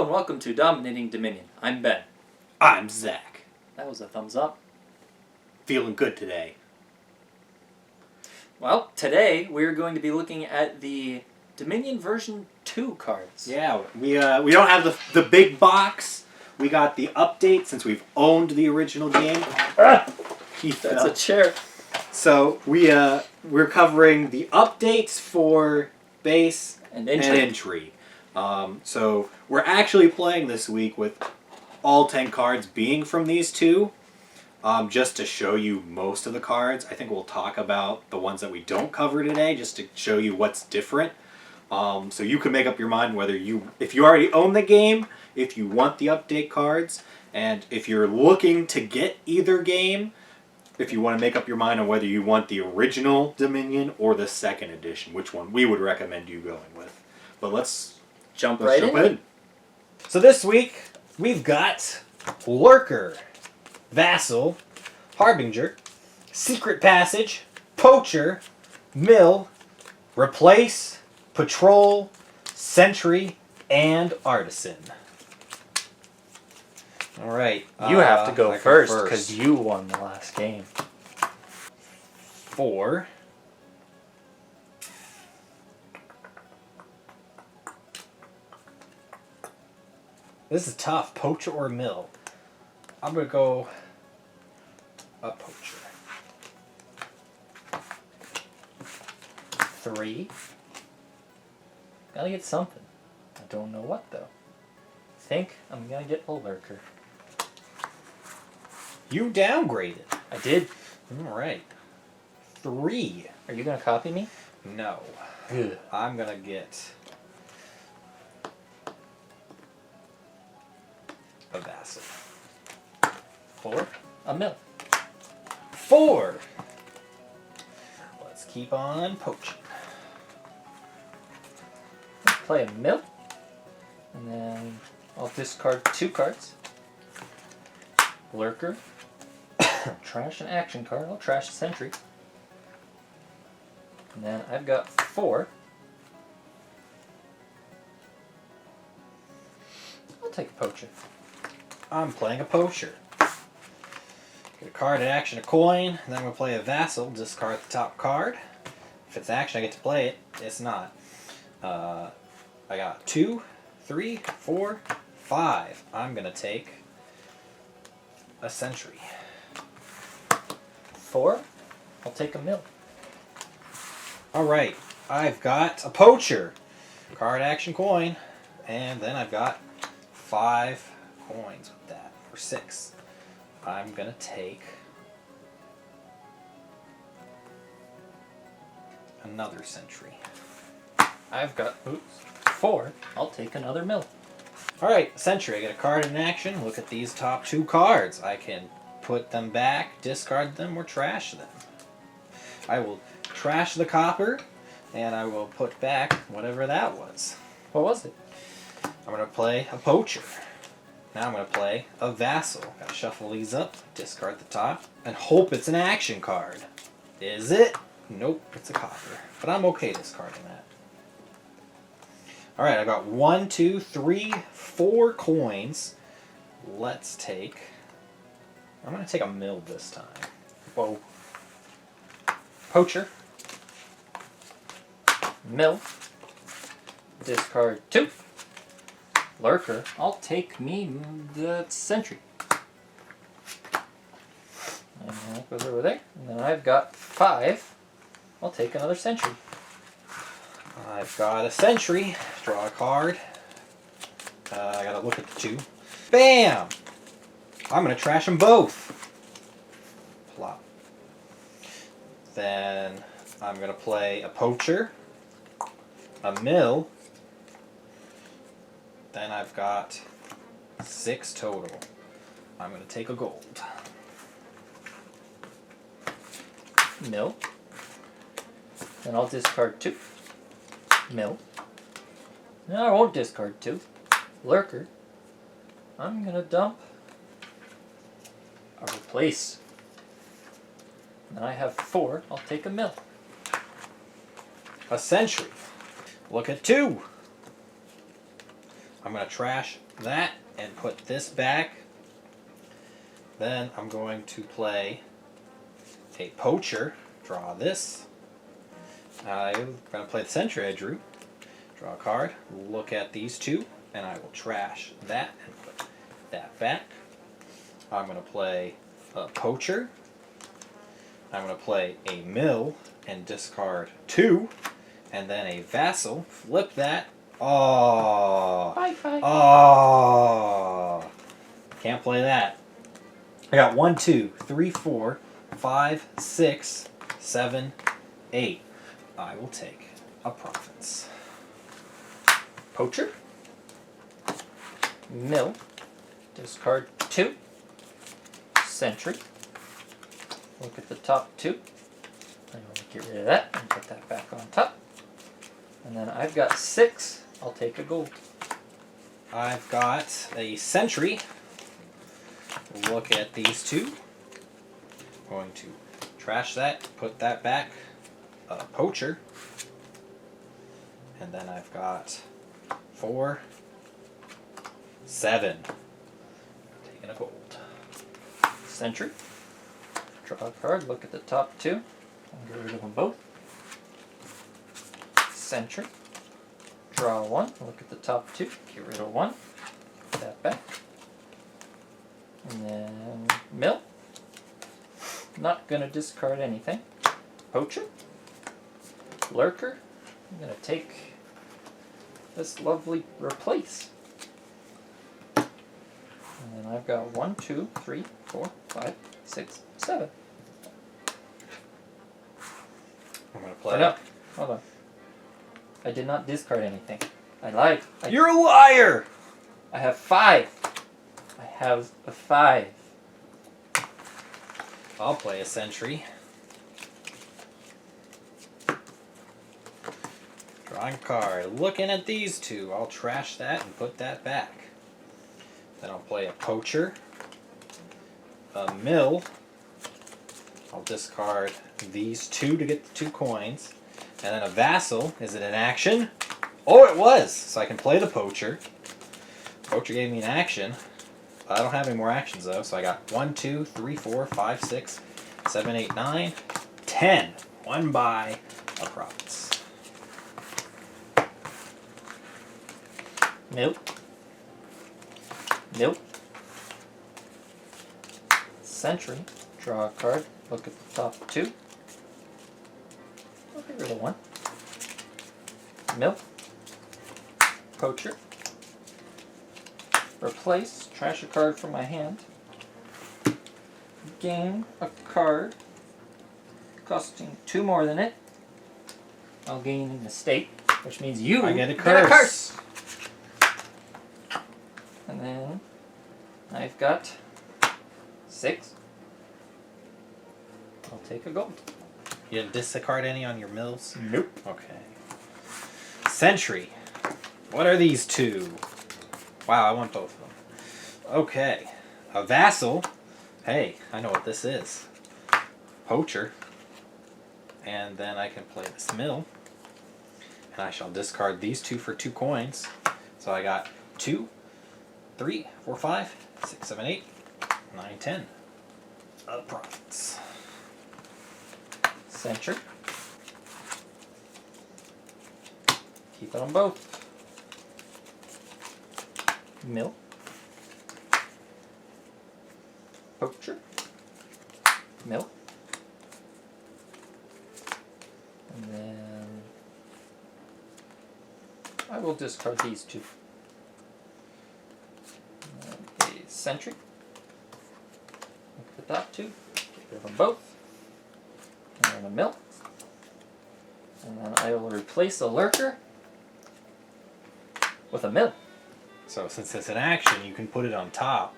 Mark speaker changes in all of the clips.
Speaker 1: Hello and welcome to Dominating Dominion. I'm Ben.
Speaker 2: I'm Zach.
Speaker 1: That was a thumbs up.
Speaker 2: Feeling good today.
Speaker 1: Well, today we're going to be looking at the Dominion version 2 cards.
Speaker 2: Yeah, we don't have the big box. We got the update since we've owned the original game.
Speaker 1: That's a chair.
Speaker 2: So we're covering the updates for base
Speaker 1: And
Speaker 2: entry. So we're actually playing this week with all 10 cards being from these two. Just to show you most of the cards. I think we'll talk about the ones that we don't cover today, just to show you what's different. So you can make up your mind whether if you already own the game, if you want the update cards, and if you're looking to get either game, if you want to make up your mind on whether you want the original Dominion or the second edition, which one we would recommend you going with. But let's
Speaker 1: jump right in.
Speaker 2: So this week, we've got Lurker, Vassal, Harbinger, Secret Passage, Poacher, Mill, Replace, Patrol, Sentry, and Artisan. Alright.
Speaker 1: You have to go first because you won the last game.
Speaker 2: 4. This is tough. Poacher or Mill? I'm going to go a Poacher.
Speaker 1: 3. Gotta get something. I don't know what though. I think I'm gonna get a Lurker.
Speaker 2: You downgraded.
Speaker 1: I did.
Speaker 2: Alright. 3.
Speaker 1: Are you gonna copy me?
Speaker 2: No.
Speaker 1: Good.
Speaker 2: I'm going to get a Vassal.
Speaker 1: 4. A Mill.
Speaker 2: 4. Let's keep on poaching.
Speaker 1: Play a Mill. And then I'll discard 2 cards. Lurker. Trash an action card. I'll trash the Sentry. And then I've got 4. I'll take a Poacher.
Speaker 2: I'm playing a Poacher. Get a card, an action, a coin. Then I'm going to play a Vassal. Discard the top card. If it's action, I get to play it. It's not. I got 2, 3, 4, 5. I'm going to take a Sentry.
Speaker 1: 4. I'll take a Mill.
Speaker 2: Alright, I've got a Poacher. Card, action, coin. And then I've got 5 coins with that. Or 6. I'm going to take another Sentry.
Speaker 1: I've got 4. I'll take another Mill.
Speaker 2: Alright, Sentry. I get a card in action. Look at these top 2 cards. I can put them back, discard them, or trash them. I will trash the copper, and I will put back whatever that was.
Speaker 1: What was it?
Speaker 2: I'm going to play a Poacher. Now I'm going to play a Vassal. Got to shuffle these up, discard the top, and hope it's an action card. Is it? Nope, it's a copper. But I'm okay discarding that. Alright, I got 1, 2, 3, 4 coins. Let's take... I'm going to take a Mill this time.
Speaker 1: Whoa. Poacher. Mill. Discard 2. Lurker. I'll take me the Sentry. And that goes over there. And then I've got 5. I'll take another Sentry.
Speaker 2: I've got a Sentry. Draw a card. I gotta look at the 2. Bam! I'm gonna trash them both. Plop. Then I'm gonna play a Poacher. A Mill. Then I've got 6 total. I'm gonna take a gold.
Speaker 1: Mill. Then I'll discard 2. Mill. No, I won't discard 2. Lurker. I'm gonna dump a Replace. Then I have 4. I'll take a Mill.
Speaker 2: A Sentry. Look at 2. I'm going to trash that and put this back. Then I'm going to play a poacher. Draw this. I'm going to play the Sentry I drew. Draw a card. Look at these two. And I will trash that and put that back. I'm going to play a poacher. I'm going to play a mill and discard 2. And then a vassal. Flip that. Oh.
Speaker 1: Bye bye.
Speaker 2: Oh. Can't play that. I got 1, 2, 3, 4, 5, 6, 7, 8. I will take a province.
Speaker 1: Poacher. Mill. Discard 2. Sentry. Look at the top 2. I'm going to get rid of that and put that back on top. And then I've got 6. I'll take a gold.
Speaker 2: I've got a Sentry. Look at these two. Going to trash that, put that back. A poacher. And then I've got 4, 7. Taking a gold.
Speaker 1: Sentry. Draw a card. Look at the top 2. I'll get rid of them both. Sentry. Draw 1. Look at the top 2. Get rid of 1. Put that back. And then mill. Not going to discard anything. Poacher. Lurker. I'm going to take this lovely replace. And then I've got 1, 2, 3, 4, 5, 6, 7.
Speaker 2: I'm going to play.
Speaker 1: No, hold on. I did not discard anything. I lied.
Speaker 2: You're a liar!
Speaker 1: I have 5. I have a 5.
Speaker 2: I'll play a Sentry. Drawing a card. Looking at these two. I'll trash that and put that back. Then I'll play a poacher. A mill. I'll discard these 2 to get the 2 coins. And then a vassal. Is it an action? Oh, it was! So I can play the poacher. Poacher gave me an action. I don't have any more actions though, so I got 1, 2, 3, 4, 5, 6, 7, 8, 9, 10. 1 by a province.
Speaker 1: Nope. Nope. Sentry. Draw a card. Look at the top 2. I'll get rid of 1. Mill. Poacher. Replace. Trash a card from my hand. Gain a card costing 2 more than it. I'll gain an estate, which means you
Speaker 2: I get a
Speaker 1: Get
Speaker 2: curse.
Speaker 1: a curse. And then I've got 6. I'll take a gold.
Speaker 2: You didn't discard any on your mills?
Speaker 1: Nope.
Speaker 2: Okay. Sentry. What are these 2? Wow, I want both of them. Okay. A vassal. Hey, I know what this is. Poacher. And then I can play this mill. And I shall discard these 2 for 2 coins. So I got 2, 3, 4, 5, 6, 7, 8, 9, 10. A province.
Speaker 1: Sentry. Keep it on both. Mill. Poacher. Mill. And then I will discard these 2. A Sentry. Look at the top 2. Get rid of them both. And then a mill. And then I will replace a lurker with a mill.
Speaker 2: So since it's an action, you can put it on top.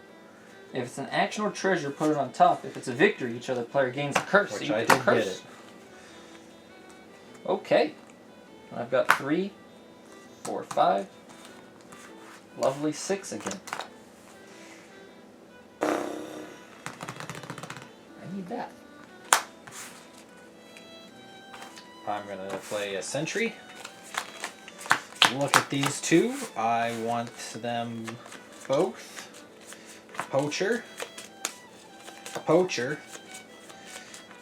Speaker 1: If it's an action or treasure, put it on top. If it's a victory, each other player gains a curse.
Speaker 2: Which
Speaker 1: so you
Speaker 2: I
Speaker 1: get a
Speaker 2: did
Speaker 1: curse.
Speaker 2: get it.
Speaker 1: Okay. And I've got 3, 4, 5. Lovely 6 again. I need that.
Speaker 2: I'm going to play a Sentry.
Speaker 3: look at these two. I want them both. Poacher. Poacher.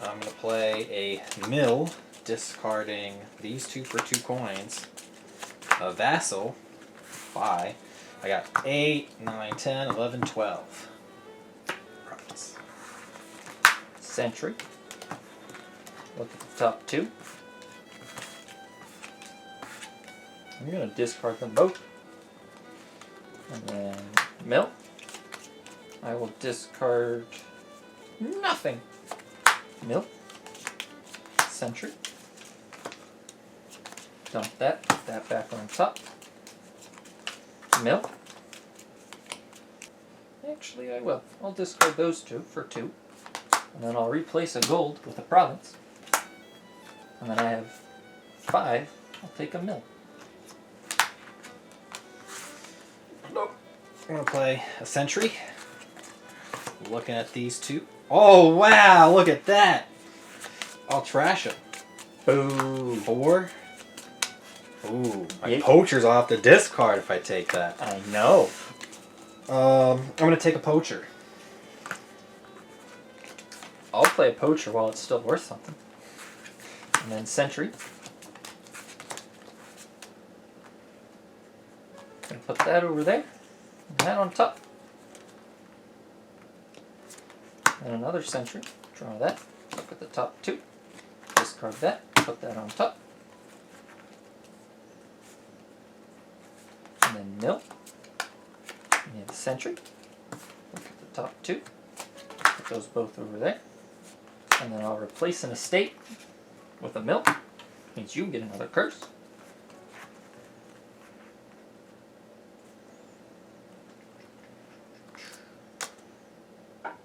Speaker 3: I'm going to play a mill, discarding these two for 2 coins. A vassal. 5. I got 8, 9, 10, 11, 12. Right.
Speaker 1: Sentry. Look at the top 2. I'm going to discard them both. And then mill. I will discard nothing. Mill. Sentry. Dump that. Put that back on top. Mill. Actually, I will. I'll discard those 2 for 2. And then I'll replace a gold with a province. And then I have 5. I'll take a mill.
Speaker 3: I'm going to play a sentry. Looking at these two. Oh, wow, look at that. I'll trash them.
Speaker 1: Boo.
Speaker 3: 4. Ooh, my
Speaker 1: Yeah.
Speaker 3: poachers I'll have to discard if I take that.
Speaker 1: I know.
Speaker 3: I'm going to take a poacher.
Speaker 1: I'll play a poacher while it's still worth something. And then sentry. Gonna put that over there. And that on top. And another sentry. Draw that. Look at the top 2. Discard that. Put that on top. And then mill. And you have the sentry. Look at the top 2. Put those both over there. And then I'll replace an estate with a mill. Means you get another curse.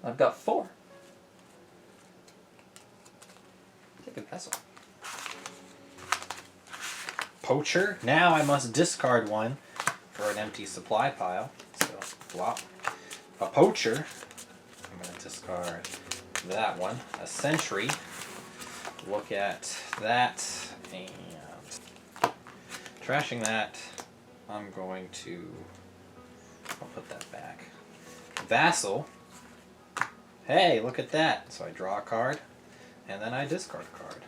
Speaker 1: I've got 4. Take a vessel.
Speaker 3: Poacher. Now I must discard one for an empty supply pile. So, flop. A poacher. I'm going to discard that one. A sentry. Look at that. And trashing that, I'm going to... I'll put that back. Vassal. Hey, look at that. So I draw a card, and then I discard a card.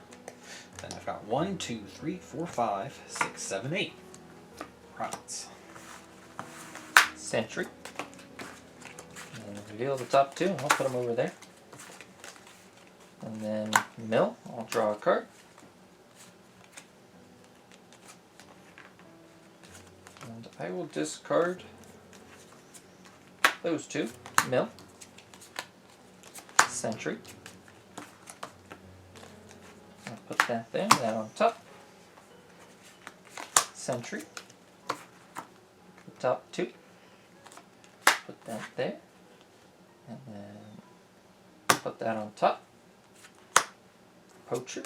Speaker 3: Then I've got 1, 2, 3, 4, 5, 6, 7, 8. Province.
Speaker 1: Sentry. And then reveal the top 2, and I'll put them over there. And then mill, I'll draw a card. And I will discard those 2. Mill. Sentry. I'll put that there, that on top. Sentry. The top 2. Put that there. And then put that on top. Poacher.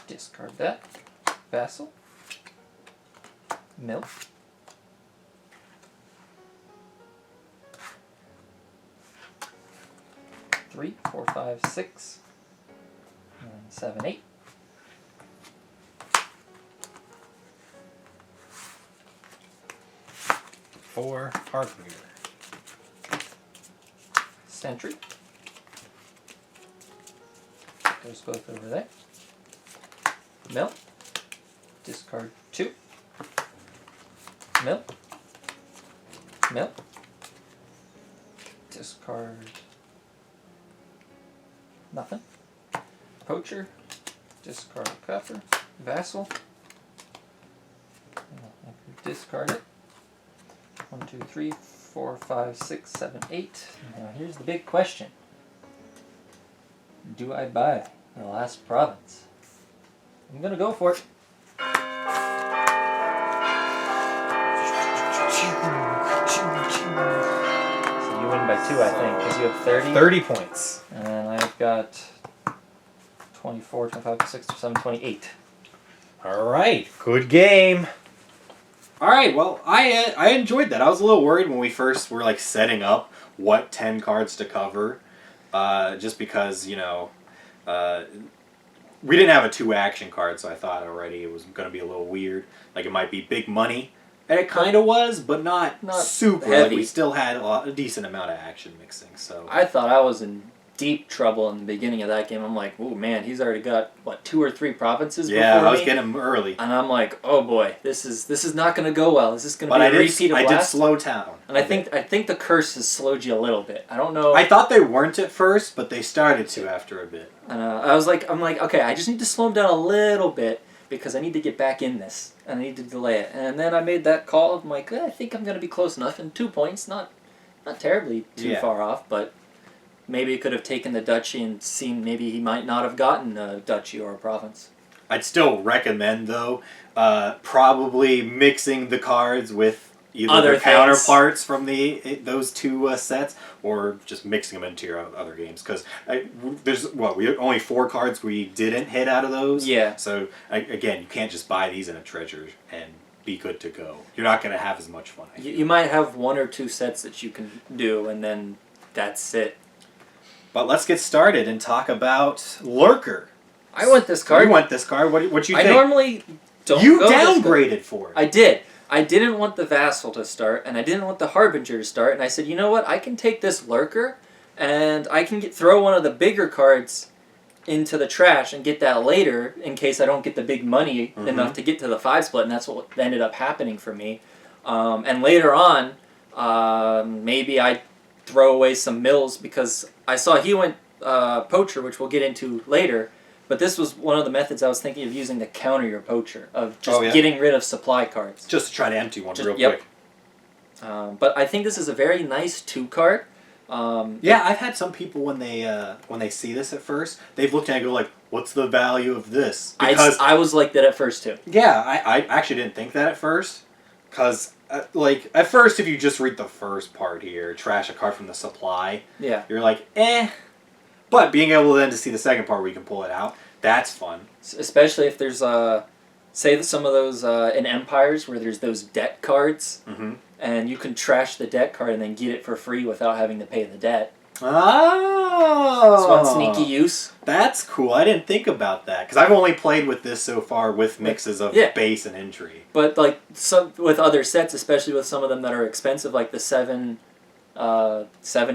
Speaker 1: Discard that. Vassal. Mill. Three, 4, 5, 6, and 7, 8.
Speaker 3: Four hardware.
Speaker 1: Sentry. Those both over there. Mill. Discard 2. Mill. Mill. Discard nothing. Poacher. Discard a copper. Vassal. Discard it. 1, 2, 3, 4, 5, 6, 7, 8. Now here's the big question. Do I buy the last province? I'm gonna go for it. So you win by 2, I think, because you have 30.
Speaker 3: 30 points.
Speaker 1: And I've got 24, 25, 26, 27, 28.
Speaker 3: All right. Good game.
Speaker 2: All right, well, I enjoyed that. I was a little worried when we first were like setting up what 10 cards to cover, just because, you know, we didn't have a 2 action card, so I thought already it was going to be a little weird. Like it might be big money. And it kind of was, but not super.
Speaker 1: heavy.
Speaker 2: Like we still had a decent amount of action mixing. So
Speaker 1: I thought I was in deep trouble in the beginning of that game. I'm like, oh man, he's already got what 2 or 3 provinces.
Speaker 2: yeah,
Speaker 1: before
Speaker 2: I was
Speaker 1: me?
Speaker 2: getting him early.
Speaker 1: And I'm like, oh boy, this is not going to go well. Is this going to
Speaker 2: But
Speaker 1: be a repeat of
Speaker 2: I
Speaker 1: last?
Speaker 2: did slow down.
Speaker 1: And I think the curse has slowed you a little bit. I don't know.
Speaker 2: I thought they weren't at first, but they started to after a bit.
Speaker 1: And I'm like, okay, I just need to slow him down a little bit because I need to get back in this and I need to delay it. And then I made that call. I'm like, I think I'm going to be close enough. And 2 points, not terribly too far off, but maybe it could have taken the duchy and seen maybe he might not have gotten a duchy or a province.
Speaker 2: I'd still recommend though, probably mixing the cards with either
Speaker 1: Other
Speaker 2: their
Speaker 1: things.
Speaker 2: counterparts from those 2 sets, or just mixing them into your other games. Because there's we only 4 cards we didn't hit out of those.
Speaker 1: Yeah.
Speaker 2: So again, you can't just buy these in a treasure and be good to go. You're not going to have as much fun.
Speaker 1: You might have 1 or 2 sets that you can do, and then that's it.
Speaker 2: But let's get started and talk about Lurker.
Speaker 1: I want this card.
Speaker 2: You want this card. What you think?
Speaker 1: I normally don't.
Speaker 2: You
Speaker 1: go this card.
Speaker 2: downgraded for it.
Speaker 1: I did. I didn't want the Vassal to start, and I didn't want the Harbinger to start, and I said, you know what, I can take this Lurker, and I can throw one of the bigger cards into the trash and get that later, in case I don't get the big money enough to get to the 5 split, and that's what ended up happening for me. And later on, maybe I throw away some mills, because I saw he went Poacher, which we'll get into later. But this was one of the methods I was thinking of using to counter your Poacher, of just getting rid of supply cards.
Speaker 2: Just to try to empty one real
Speaker 1: yep.
Speaker 2: quick.
Speaker 1: But I think this is a very nice 2 card.
Speaker 2: Yeah, I've had some people when they see this at first, they've looked at it and go like, "What's the value of this?" Because
Speaker 1: I was like that at first too.
Speaker 2: yeah, I actually didn't think that at first, because like at first if you just read the first part here, trash a card from the supply,
Speaker 1: Yeah.
Speaker 2: you're like, eh. But being able then to see the second part where you can pull it out, that's fun.
Speaker 1: Especially if there's say that some of those in Empires where there's those debt cards, and you can trash the debt card and then get it for free without having to pay the debt.
Speaker 2: Oh,
Speaker 1: It's one sneaky use.
Speaker 2: That's cool. I didn't think about that, because I've only played with this so far with mixes of base and entry.
Speaker 1: But like some with other sets, especially with some of them that are expensive, like the 7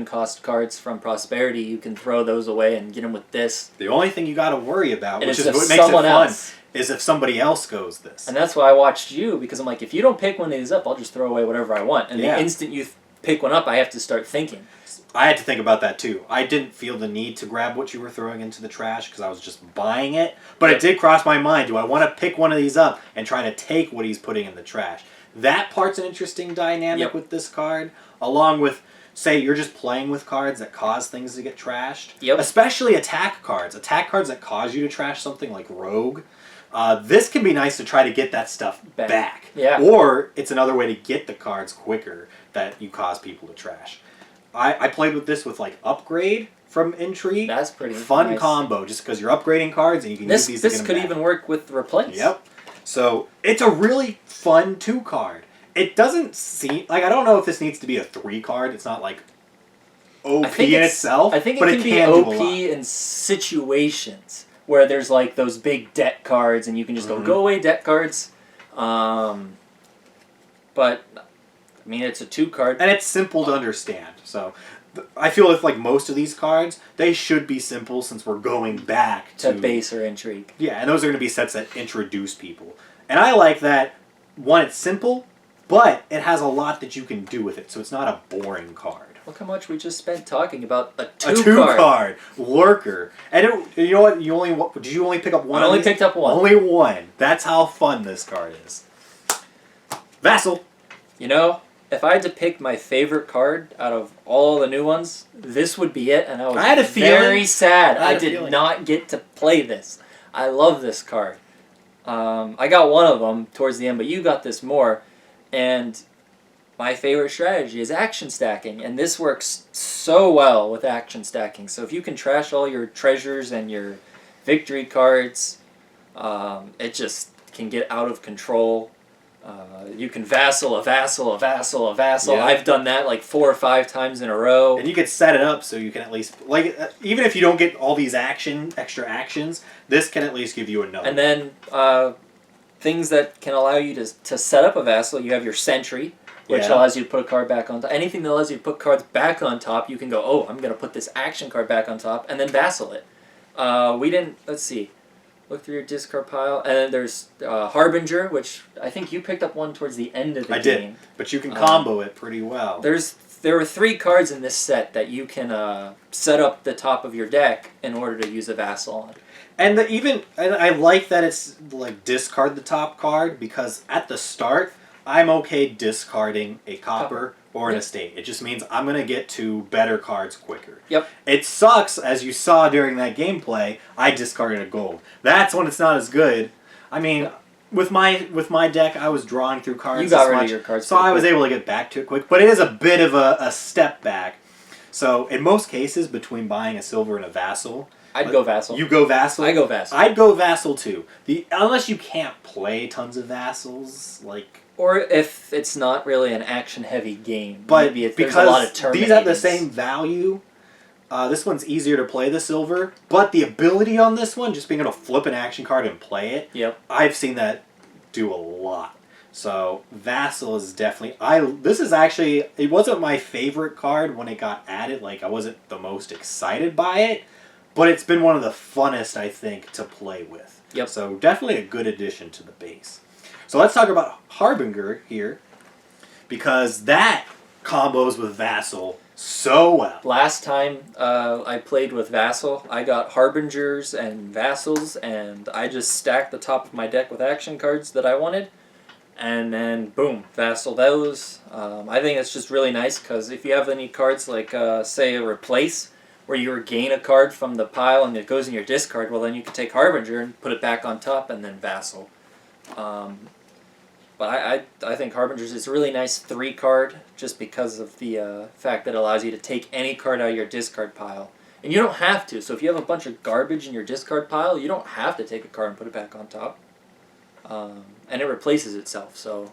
Speaker 1: cost cards from Prosperity, you can throw those away and get them with this.
Speaker 2: The only thing you got to worry about,
Speaker 1: And
Speaker 2: which
Speaker 1: it's
Speaker 2: is
Speaker 1: if
Speaker 2: what makes it
Speaker 1: someone
Speaker 2: fun,
Speaker 1: else-
Speaker 2: is if somebody else goes this.
Speaker 1: And that's why I watched you, because I'm like, if you don't pick one of these up, I'll just throw away whatever I want. And
Speaker 2: Yeah.
Speaker 1: the instant you pick one up, I have to start thinking.
Speaker 2: I had to think about that too. I didn't feel the need to grab what you were throwing into the trash because I was just buying it. But it did cross my mind, do I want to pick one of these up and try to take what he's putting in the trash? That part's an interesting dynamic with this card, along with, say, you're just playing with cards that cause things to get trashed.
Speaker 1: Yep.
Speaker 2: Especially attack cards. Attack cards that cause you to trash something like Rogue. This can be nice to try to get that stuff back.
Speaker 1: Yeah.
Speaker 2: Or it's another way to get the cards quicker that you cause people to trash. I played with this with like Upgrade from Intrigue.
Speaker 1: That's pretty
Speaker 2: fun
Speaker 1: nice.
Speaker 2: combo, just because you're upgrading cards and you can use these to get
Speaker 1: This
Speaker 2: them
Speaker 1: could
Speaker 2: back.
Speaker 1: even work with Replace.
Speaker 2: Yep. So it's a really fun 2 card. It doesn't seem like, I don't know if this needs to be a 3 card. It's not like OP in itself.
Speaker 1: I think it
Speaker 2: but
Speaker 1: can be
Speaker 2: do a
Speaker 1: OP
Speaker 2: lot.
Speaker 1: in situations where there's like those big debt cards and you can just go away debt cards. But I mean, it's a 2 card.
Speaker 2: And it's simple to understand. So I feel if like most of these cards, they should be simple since we're going back to
Speaker 1: Base or Intrigue.
Speaker 2: Yeah, and those are going to be sets that introduce people. And I like that, one, it's simple, but it has a lot that you can do with it, so it's not a boring card.
Speaker 1: Look how much we just spent talking about a 2
Speaker 2: A 2 card. Lurker. And you know what? Did you only pick up one?
Speaker 1: I only picked up 1.
Speaker 2: Only 1. That's how fun this card is. Vassal.
Speaker 1: You know, if I had to pick my favorite card out of all the new ones, this would be it, and I was
Speaker 2: I had a
Speaker 1: very
Speaker 2: feeling.
Speaker 1: sad
Speaker 2: I had
Speaker 1: I
Speaker 2: a
Speaker 1: did
Speaker 2: feeling.
Speaker 1: not get to play this. I love this card. I got one of them towards the end, but you got this more, and my favorite strategy is action stacking, and this works so well with action stacking. So if you can trash all your treasures and your victory cards, it just can get out of control. You can vassal, a vassal, a vassal, a vassal.
Speaker 2: Yeah.
Speaker 1: I've done that like 4 or 5 times in a row.
Speaker 2: And you can set it up so you can at least even if you don't get all these extra actions, this can at least give you another.
Speaker 1: And then things that can allow you to set up a vassal. You have your Sentry, which
Speaker 2: Yeah.
Speaker 1: allows you to put a card back on top. Anything that allows you to put cards back on top, you can go, oh, I'm going to put this action card back on top, and then vassal it. We didn't, let's see, look through your discard pile. And then there's Harbinger, which I think you picked up one towards the end of the
Speaker 2: I
Speaker 1: game.
Speaker 2: did, but you can combo it pretty well.
Speaker 1: There were 3 cards in this set that you can set up the top of your deck in order to use a vassal on.
Speaker 2: And I like that it's like discard the top card, because at the start I'm okay discarding a copper or an estate. It just means I'm gonna get to better cards quicker.
Speaker 1: Yep.
Speaker 2: It sucks, as you saw during that gameplay, I discarded a gold. That's when it's not as good. I mean, with my deck, I was drawing through cards.
Speaker 1: You got
Speaker 2: this
Speaker 1: rid of
Speaker 2: much,
Speaker 1: your cards
Speaker 2: so
Speaker 1: pretty
Speaker 2: I was
Speaker 1: quick.
Speaker 2: able to get back to it quick. But it is a bit of a step back. So in most cases, between buying a silver and a vassal,
Speaker 1: I'd go vassal.
Speaker 2: you go vassal.
Speaker 1: I go vassal.
Speaker 2: I'd go vassal too. Unless you can't play tons of vassals, like.
Speaker 1: Or if it's not really an action-heavy game.
Speaker 2: But
Speaker 1: maybe there's
Speaker 2: because
Speaker 1: a lot of turn
Speaker 2: these have the
Speaker 1: maintenance.
Speaker 2: same value, this one's easier to play the silver. But the ability on this one, just being able to flip an action card and play it,
Speaker 1: Yep.
Speaker 2: I've seen that do a lot. So vassal is definitely. This is actually, it wasn't my favorite card when it got added. Like, I wasn't the most excited by it, but it's been one of the funnest, I think, to play with.
Speaker 1: Yep.
Speaker 2: So definitely a good addition to the base. So let's talk about Harbinger here, because that combos with vassal so well.
Speaker 1: Last time I played with vassal, I got harbingers and vassals, and I just stacked the top of my deck with action cards that I wanted, and then boom, vassal those. I think it's just really nice because if you have any cards like say a replace, where you gain a card from the pile and it goes in your discard, well then you can take harbinger and put it back on top and then vassal. But I think Harbingers is a really nice 3 card just because of the fact that it allows you to take any card out of your discard pile. And you don't have to. So if you have a bunch of garbage in your discard pile, you don't have to take a card and put it back on top. And it replaces itself. So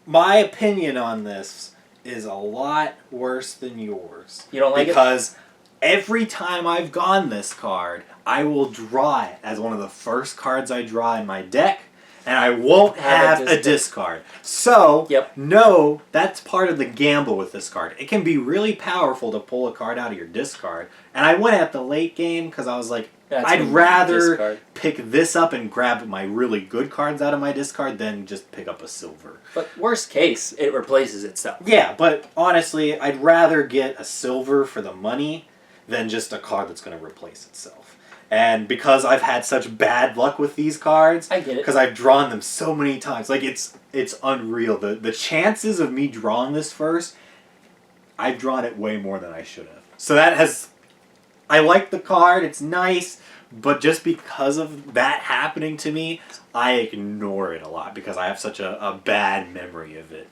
Speaker 2: My opinion on this is a lot worse than yours.
Speaker 1: You don't like it?
Speaker 2: Because every time I've gone this card, I will draw it as one of the first cards I draw in my deck, and I won't have a discard. So,
Speaker 1: Yep.
Speaker 2: no, that's part of the gamble with this card. It can be really powerful to pull a card out of your discard. And I went at the late game because I was like,
Speaker 1: That's
Speaker 2: I'd
Speaker 1: when you
Speaker 2: rather
Speaker 1: discard.
Speaker 2: pick this up and grab my really good cards out of my discard than just pick up a silver.
Speaker 1: But worst case, it replaces itself.
Speaker 2: Yeah, but honestly, I'd rather get a silver for the money than just a card that's going to replace itself. And because I've had such bad luck with these cards,
Speaker 1: I get it.
Speaker 2: because I've drawn them so many times, like it's unreal. The chances of me drawing this first, I've drawn it way more than I should have. So I like the card, it's nice, but just because of that happening to me, I ignore it a lot because I have such a bad memory of it.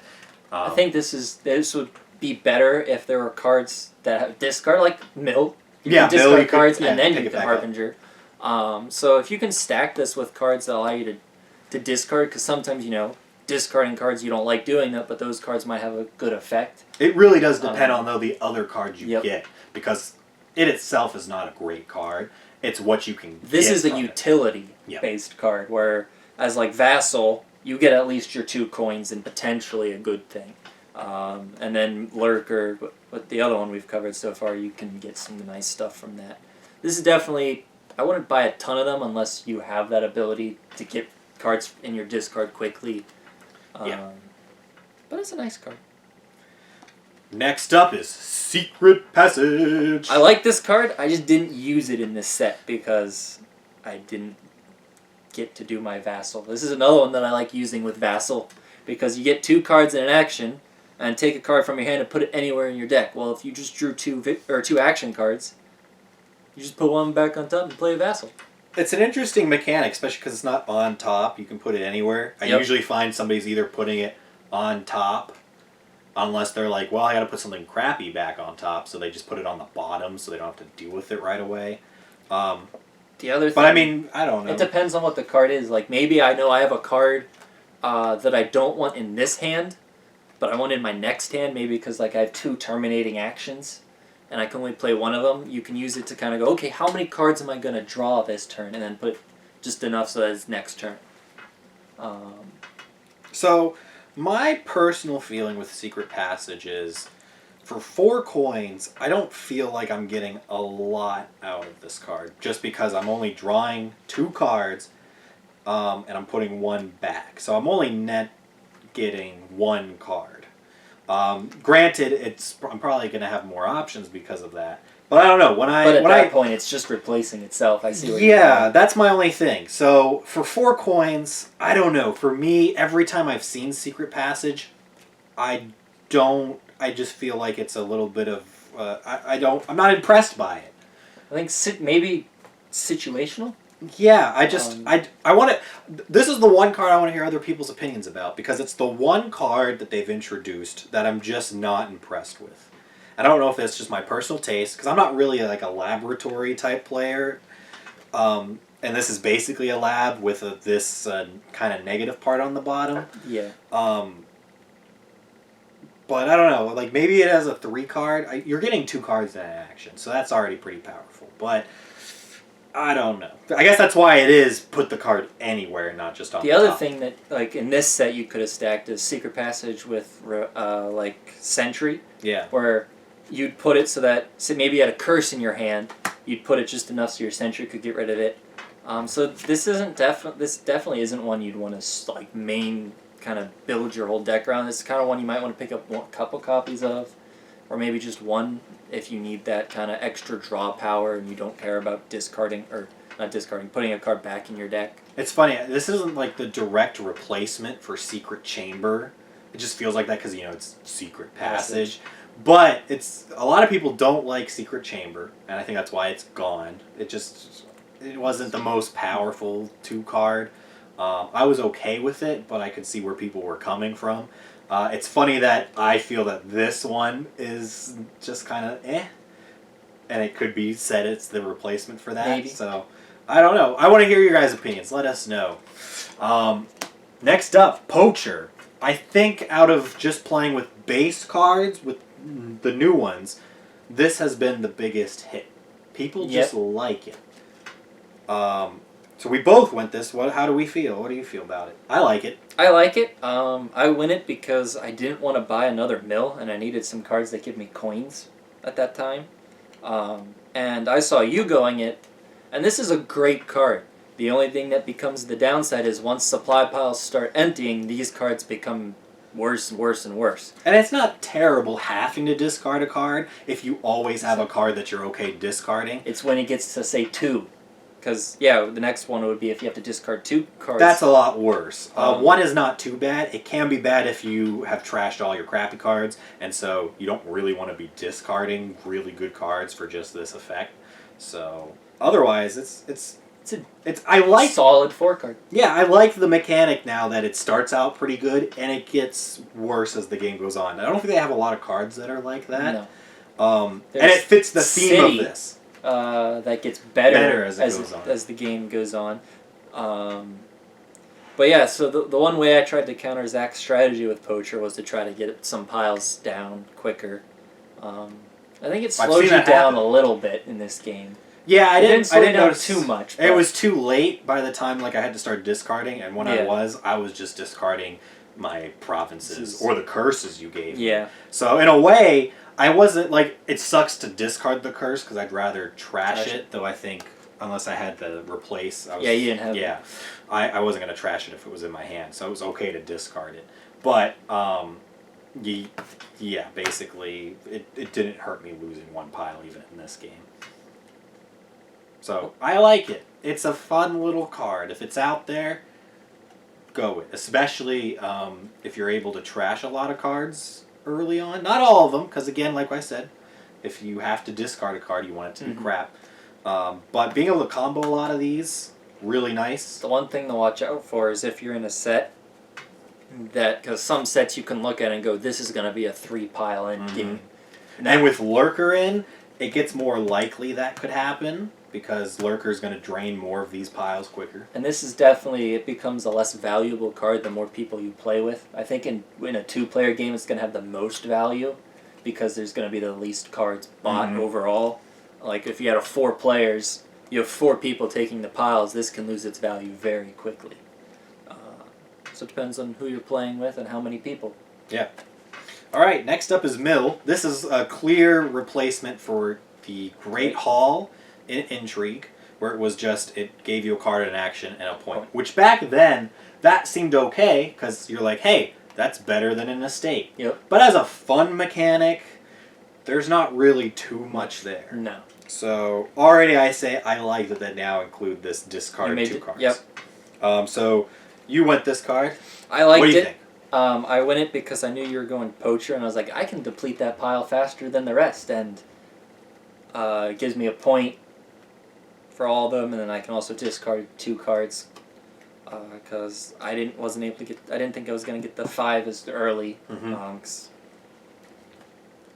Speaker 1: I think this would be better if there were cards that have discard, like Mill. You
Speaker 2: Yeah,
Speaker 1: can
Speaker 2: Mill,
Speaker 1: discard
Speaker 2: you could-
Speaker 1: cards
Speaker 2: yeah,
Speaker 1: and then
Speaker 2: pick
Speaker 1: you
Speaker 2: it
Speaker 1: can
Speaker 2: back up.
Speaker 1: Harbinger. So if you can stack this with cards that allow you to discard, because sometimes, discarding cards you don't like doing that, but those cards might have a good effect.
Speaker 2: It really does depend on the other cards you
Speaker 1: Yep.
Speaker 2: get, because it itself is not a great card. It's what you can
Speaker 1: This
Speaker 2: get
Speaker 1: is a
Speaker 2: from it.
Speaker 1: utility-based card, where as like Vassal, you get at least your 2 coins and potentially a good thing. And then Lurker, but the other one we've covered so far, you can get some nice stuff from that. This is definitely, I wouldn't buy a ton of them unless you have that ability to get cards in your discard quickly. But it's a nice card.
Speaker 2: Next up is Secret Passage.
Speaker 1: I like this card, I just didn't use it in this set because I didn't get to do my Vassal. This is another one that I like using with Vassal because you get 2 cards in an action and take a card from your hand and put it anywhere in your deck. Well, if you just drew 2 action cards, you just put one back on top and play a Vassal.
Speaker 2: It's an interesting mechanic, especially because it's not on top. You can put it anywhere. I
Speaker 1: Yep.
Speaker 2: usually find somebody's either putting it on top, unless they're like, well, I got to put something crappy back on top, so they just put it on the bottom so they don't have to deal with it right away.
Speaker 1: The other thing,
Speaker 2: But I mean, I don't know.
Speaker 1: it depends on what the card is. Like maybe I know I have a card that I don't want in this hand, but I want in my next hand, maybe because like I have 2 terminating actions, and I can only play one of them. You can use it to kind of go, okay, how many cards am I going to draw this turn, and then put just enough so that it's next turn.
Speaker 2: So, my personal feeling with Secret Passage is, for 4 coins, I don't feel like I'm getting a lot out of this card, just because I'm only drawing 2 cards, and I'm putting 1 back. So I'm only net getting 1 card. Granted, I'm probably going to have more options because of that. But I don't know.
Speaker 1: But at that point, it's just replacing itself. I see what you're
Speaker 2: Yeah,
Speaker 1: doing.
Speaker 2: that's my only thing. So for 4 coins, I don't know. For me, every time I've seen Secret Passage, I just feel like it's a little bit of I'm not impressed by it.
Speaker 1: I think maybe situational.
Speaker 2: Yeah, I want to. This is the one card I want to hear other people's opinions about, because it's the one card that they've introduced that I'm just not impressed with. I don't know if it's just my personal taste, because I'm not really like a laboratory type player, and this is basically a lab with this kind of negative part on the bottom.
Speaker 1: Yeah.
Speaker 2: But I don't know, like maybe it has a 3 card. You're getting 2 cards in action, so that's already pretty powerful. But I don't know. I guess that's why it is put the card anywhere, not just on the
Speaker 1: other
Speaker 2: top.
Speaker 1: thing that, like, in this set you could have stacked is Secret Passage with, like, Sentry.
Speaker 2: Yeah.
Speaker 1: Where you'd put it so that, say maybe you had a curse in your hand, you'd put it just enough so your Sentry could get rid of it. So this definitely isn't one you'd want to, like, kind of build your whole deck around. This is kind of one you might want to pick up a couple copies of, or maybe just one if you need that kind of extra draw power and you don't care about putting a card back in your deck.
Speaker 2: It's funny, this isn't like the direct replacement for Secret Chamber. It just feels like that because, it's Secret Passage. But a lot of people don't like Secret Chamber, and I think that's why it's gone. It wasn't the most powerful 2 card. I was okay with it, but I could see where people were coming from. It's funny that I feel that this one is just kind of and it could be said it's the replacement for that.
Speaker 1: Maybe.
Speaker 2: So, I don't know. I want to hear your guys' opinions. Let us know. Next up, Poacher. I think out of just playing with base cards, with the new ones, this has been the biggest hit. People just like it. So we both went this. How do we feel? What do you feel about it? I like it.
Speaker 1: I like it. I win it because I didn't want to buy another mill, and I needed some cards that give me coins at that time. And I saw you going it, and this is a great card. The only thing that becomes the downside is once supply piles start emptying, these cards become worse and worse and worse.
Speaker 2: And it's not terrible having to discard a card if you always have a card that you're okay discarding.
Speaker 1: It's when it gets to, say, 2. Because, the next one would be if you have to discard 2 cards.
Speaker 2: That's a lot worse. 1 is not too bad. It can be bad if you have trashed all your crappy cards, and so you don't really want to be discarding really good cards for just this effect. So, otherwise, it's I like
Speaker 1: solid 4 card.
Speaker 2: Yeah, I like the mechanic now that it starts out pretty good, and it gets worse as the game goes on. I don't think they have a lot of cards that are like that.
Speaker 1: No.
Speaker 2: And it fits the theme of this.
Speaker 1: That gets better
Speaker 2: as
Speaker 1: the game goes on. But yeah, so the one way I tried to counter Zach's strategy with Poacher was to try to get some piles down quicker. I think it slowed you down a little bit in this game.
Speaker 2: Yeah, I didn't
Speaker 1: notice too much.
Speaker 2: It was too late by the time I had to start discarding, and when I was just discarding my provinces or the curses you gave me.
Speaker 1: Yeah.
Speaker 2: So in a way, I wasn't like, it sucks to discard the curse because I'd rather trash it, though I think unless I had to replace,
Speaker 1: you didn't have
Speaker 2: it. I wasn't going to trash it if it was in my hand, so it was okay to discard it. But basically it didn't hurt me losing 1 pile even in this game. So I like it. It's a fun little card. If it's out there, go with it. Especially if you're able to trash a lot of cards early on. Not all of them, because again, like I said, if you have to discard a card, you want it to be crap. But being able to combo a lot of these, really nice.
Speaker 1: The one thing to watch out for is if you're in a set because some sets you can look at and go, this is going to be a 3-pile end game.
Speaker 2: And with Lurker in, it gets more likely that could happen. because Lurker's going to drain more of these piles quicker.
Speaker 1: And this is definitely, it becomes a less valuable card the more people you play with. I think in a 2-player game it's going to have the most value because there's going to be the least cards bought overall. Like if you had 4 players, you have 4 people taking the piles, this can lose its value very quickly. So it depends on who you're playing with and how many people.
Speaker 2: Yeah. All right, next up is Mill. This is a clear replacement for the Great Hall in Intrigue, where it was just, it gave you a card, an action, and a point. Which back then, that seemed okay, because you're like, hey, that's better than an estate.
Speaker 1: Yep.
Speaker 2: But as a fun mechanic, there's not really too much there.
Speaker 1: No.
Speaker 2: So, already I say I like that they now include this discard 2 cards.
Speaker 1: Yep.
Speaker 2: So, you went this card.
Speaker 1: I liked
Speaker 2: What do you
Speaker 1: it.
Speaker 2: think?
Speaker 1: I went it because I knew you were going Poacher, and I was like, I can deplete that pile faster than the rest, and it gives me a point for all of them, and then I can also discard 2 cards because I didn't think I was gonna get the 5 as early,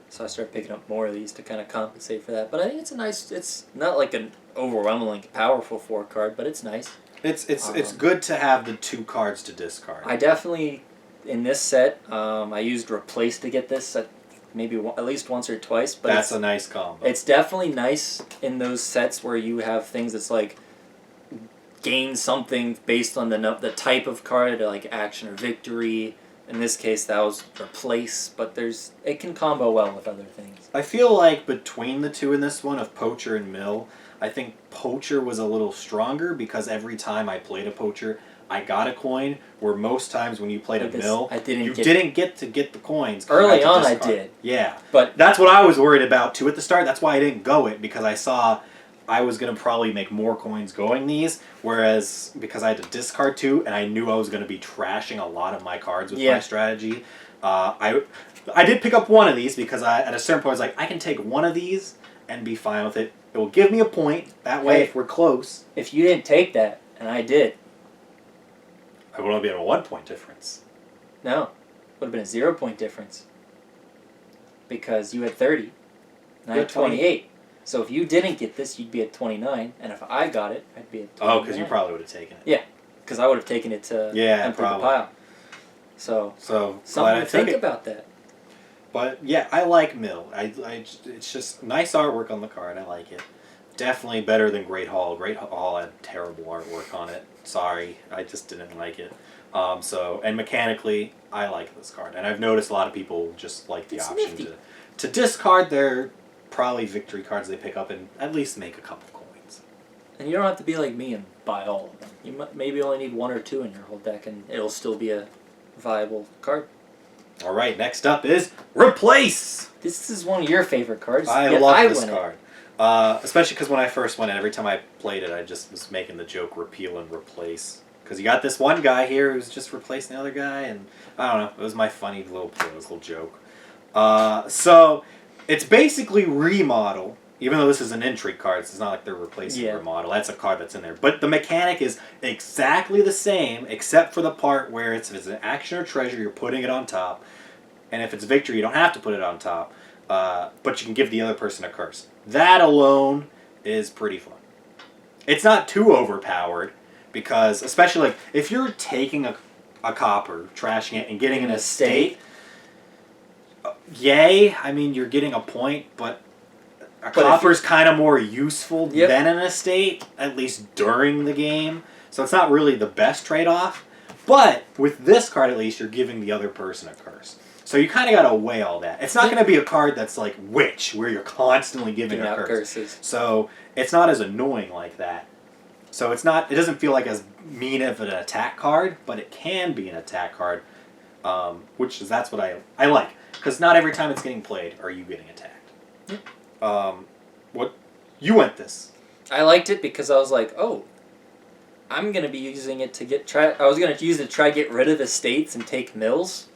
Speaker 1: so I started picking up more of these to kind of compensate for that. But I think it's a nice. It's not like an overwhelmingly powerful 4 card, but it's nice.
Speaker 2: It's good to have the 2 cards to discard.
Speaker 1: I definitely, in this set, I used Replace to get this at least once or twice. But
Speaker 2: that's a nice combo.
Speaker 1: It's definitely nice in those sets where you have things that's like gain something based on the type of card, like action or victory. In this case, that was Replace, but it can combo well with other things.
Speaker 2: I feel like between the 2 in this one, of Poacher and Mill, I think Poacher was a little stronger because every time I played a Poacher, I got a coin, where most times when you played a Mill, you didn't get to get the coins.
Speaker 1: Early on I did.
Speaker 2: Yeah.
Speaker 1: But
Speaker 2: that's what I was worried about too at the start. That's why I didn't go it, because I saw I was going to probably make more coins going these, whereas because I had to discard 2 and I knew I was going to be trashing a lot of my cards with my strategy, I did pick up one of these because at a certain point I was like, I can take one of these and be fine with it. It will give me a point. That way, if we're close.
Speaker 1: If you didn't take that, and I did.
Speaker 2: I would only be at a 1-point difference.
Speaker 1: No. Would have been a 0-point difference. Because you had 30. And I had 28. So if you didn't get this, you'd be at 29. And if I got it, I'd be at 29.
Speaker 2: Oh, because you probably would have taken it.
Speaker 1: Yeah. Because I would have taken it to empty the pile. So something to think about that.
Speaker 2: But yeah, I like Mill. It's just nice artwork on the card. I like it. Definitely better than Great Hall. Great Hall had terrible artwork on it. Sorry, I just didn't like it. And mechanically, I like this card. And I've noticed a lot of people just like the option to discard their probably victory cards they pick up and at least make a couple coins.
Speaker 1: And you don't have to be like me and buy all of them. You maybe only need 1 or 2 in your whole deck, and it'll still be a viable card.
Speaker 2: All right, next up is Replace.
Speaker 1: This is one of your favorite cards.
Speaker 2: I love this card. Especially because when I first went in, every time I played it, I just was making the joke repeal and replace. Because you got this one guy here who's just replacing the other guy, and I don't know, it was my funny little play, this little joke. So, it's basically Remodel, even though this is an Intrigue card, it's not like they're replacing Remodel, that's a card that's in there. But the mechanic is exactly the same, except for the part where if it's an action or treasure, you're putting it on top. And if it's victory, you don't have to put it on top. But you can give the other person a curse. That alone is pretty fun. It's not too overpowered, because especially like if you're taking a copper, trashing it, and getting an estate, yay, I mean you're getting a point, but copper's kind of more useful than an estate, at least during the game. So it's not really the best trade-off. But with this card at least, you're giving the other person a curse. So you kind of got to weigh all that. It's not going to be a card that's like Witch, where you're constantly giving a curse.
Speaker 1: Curses.
Speaker 2: So it's not as annoying like that. So it doesn't feel like as mean of an attack card, but it can be an attack card, that's what I like. Because not every time it's getting played are you getting attacked. You went this.
Speaker 1: I liked it because I was like, oh, I'm going to be using it to I was going to use it to try to get rid of estates and take mills,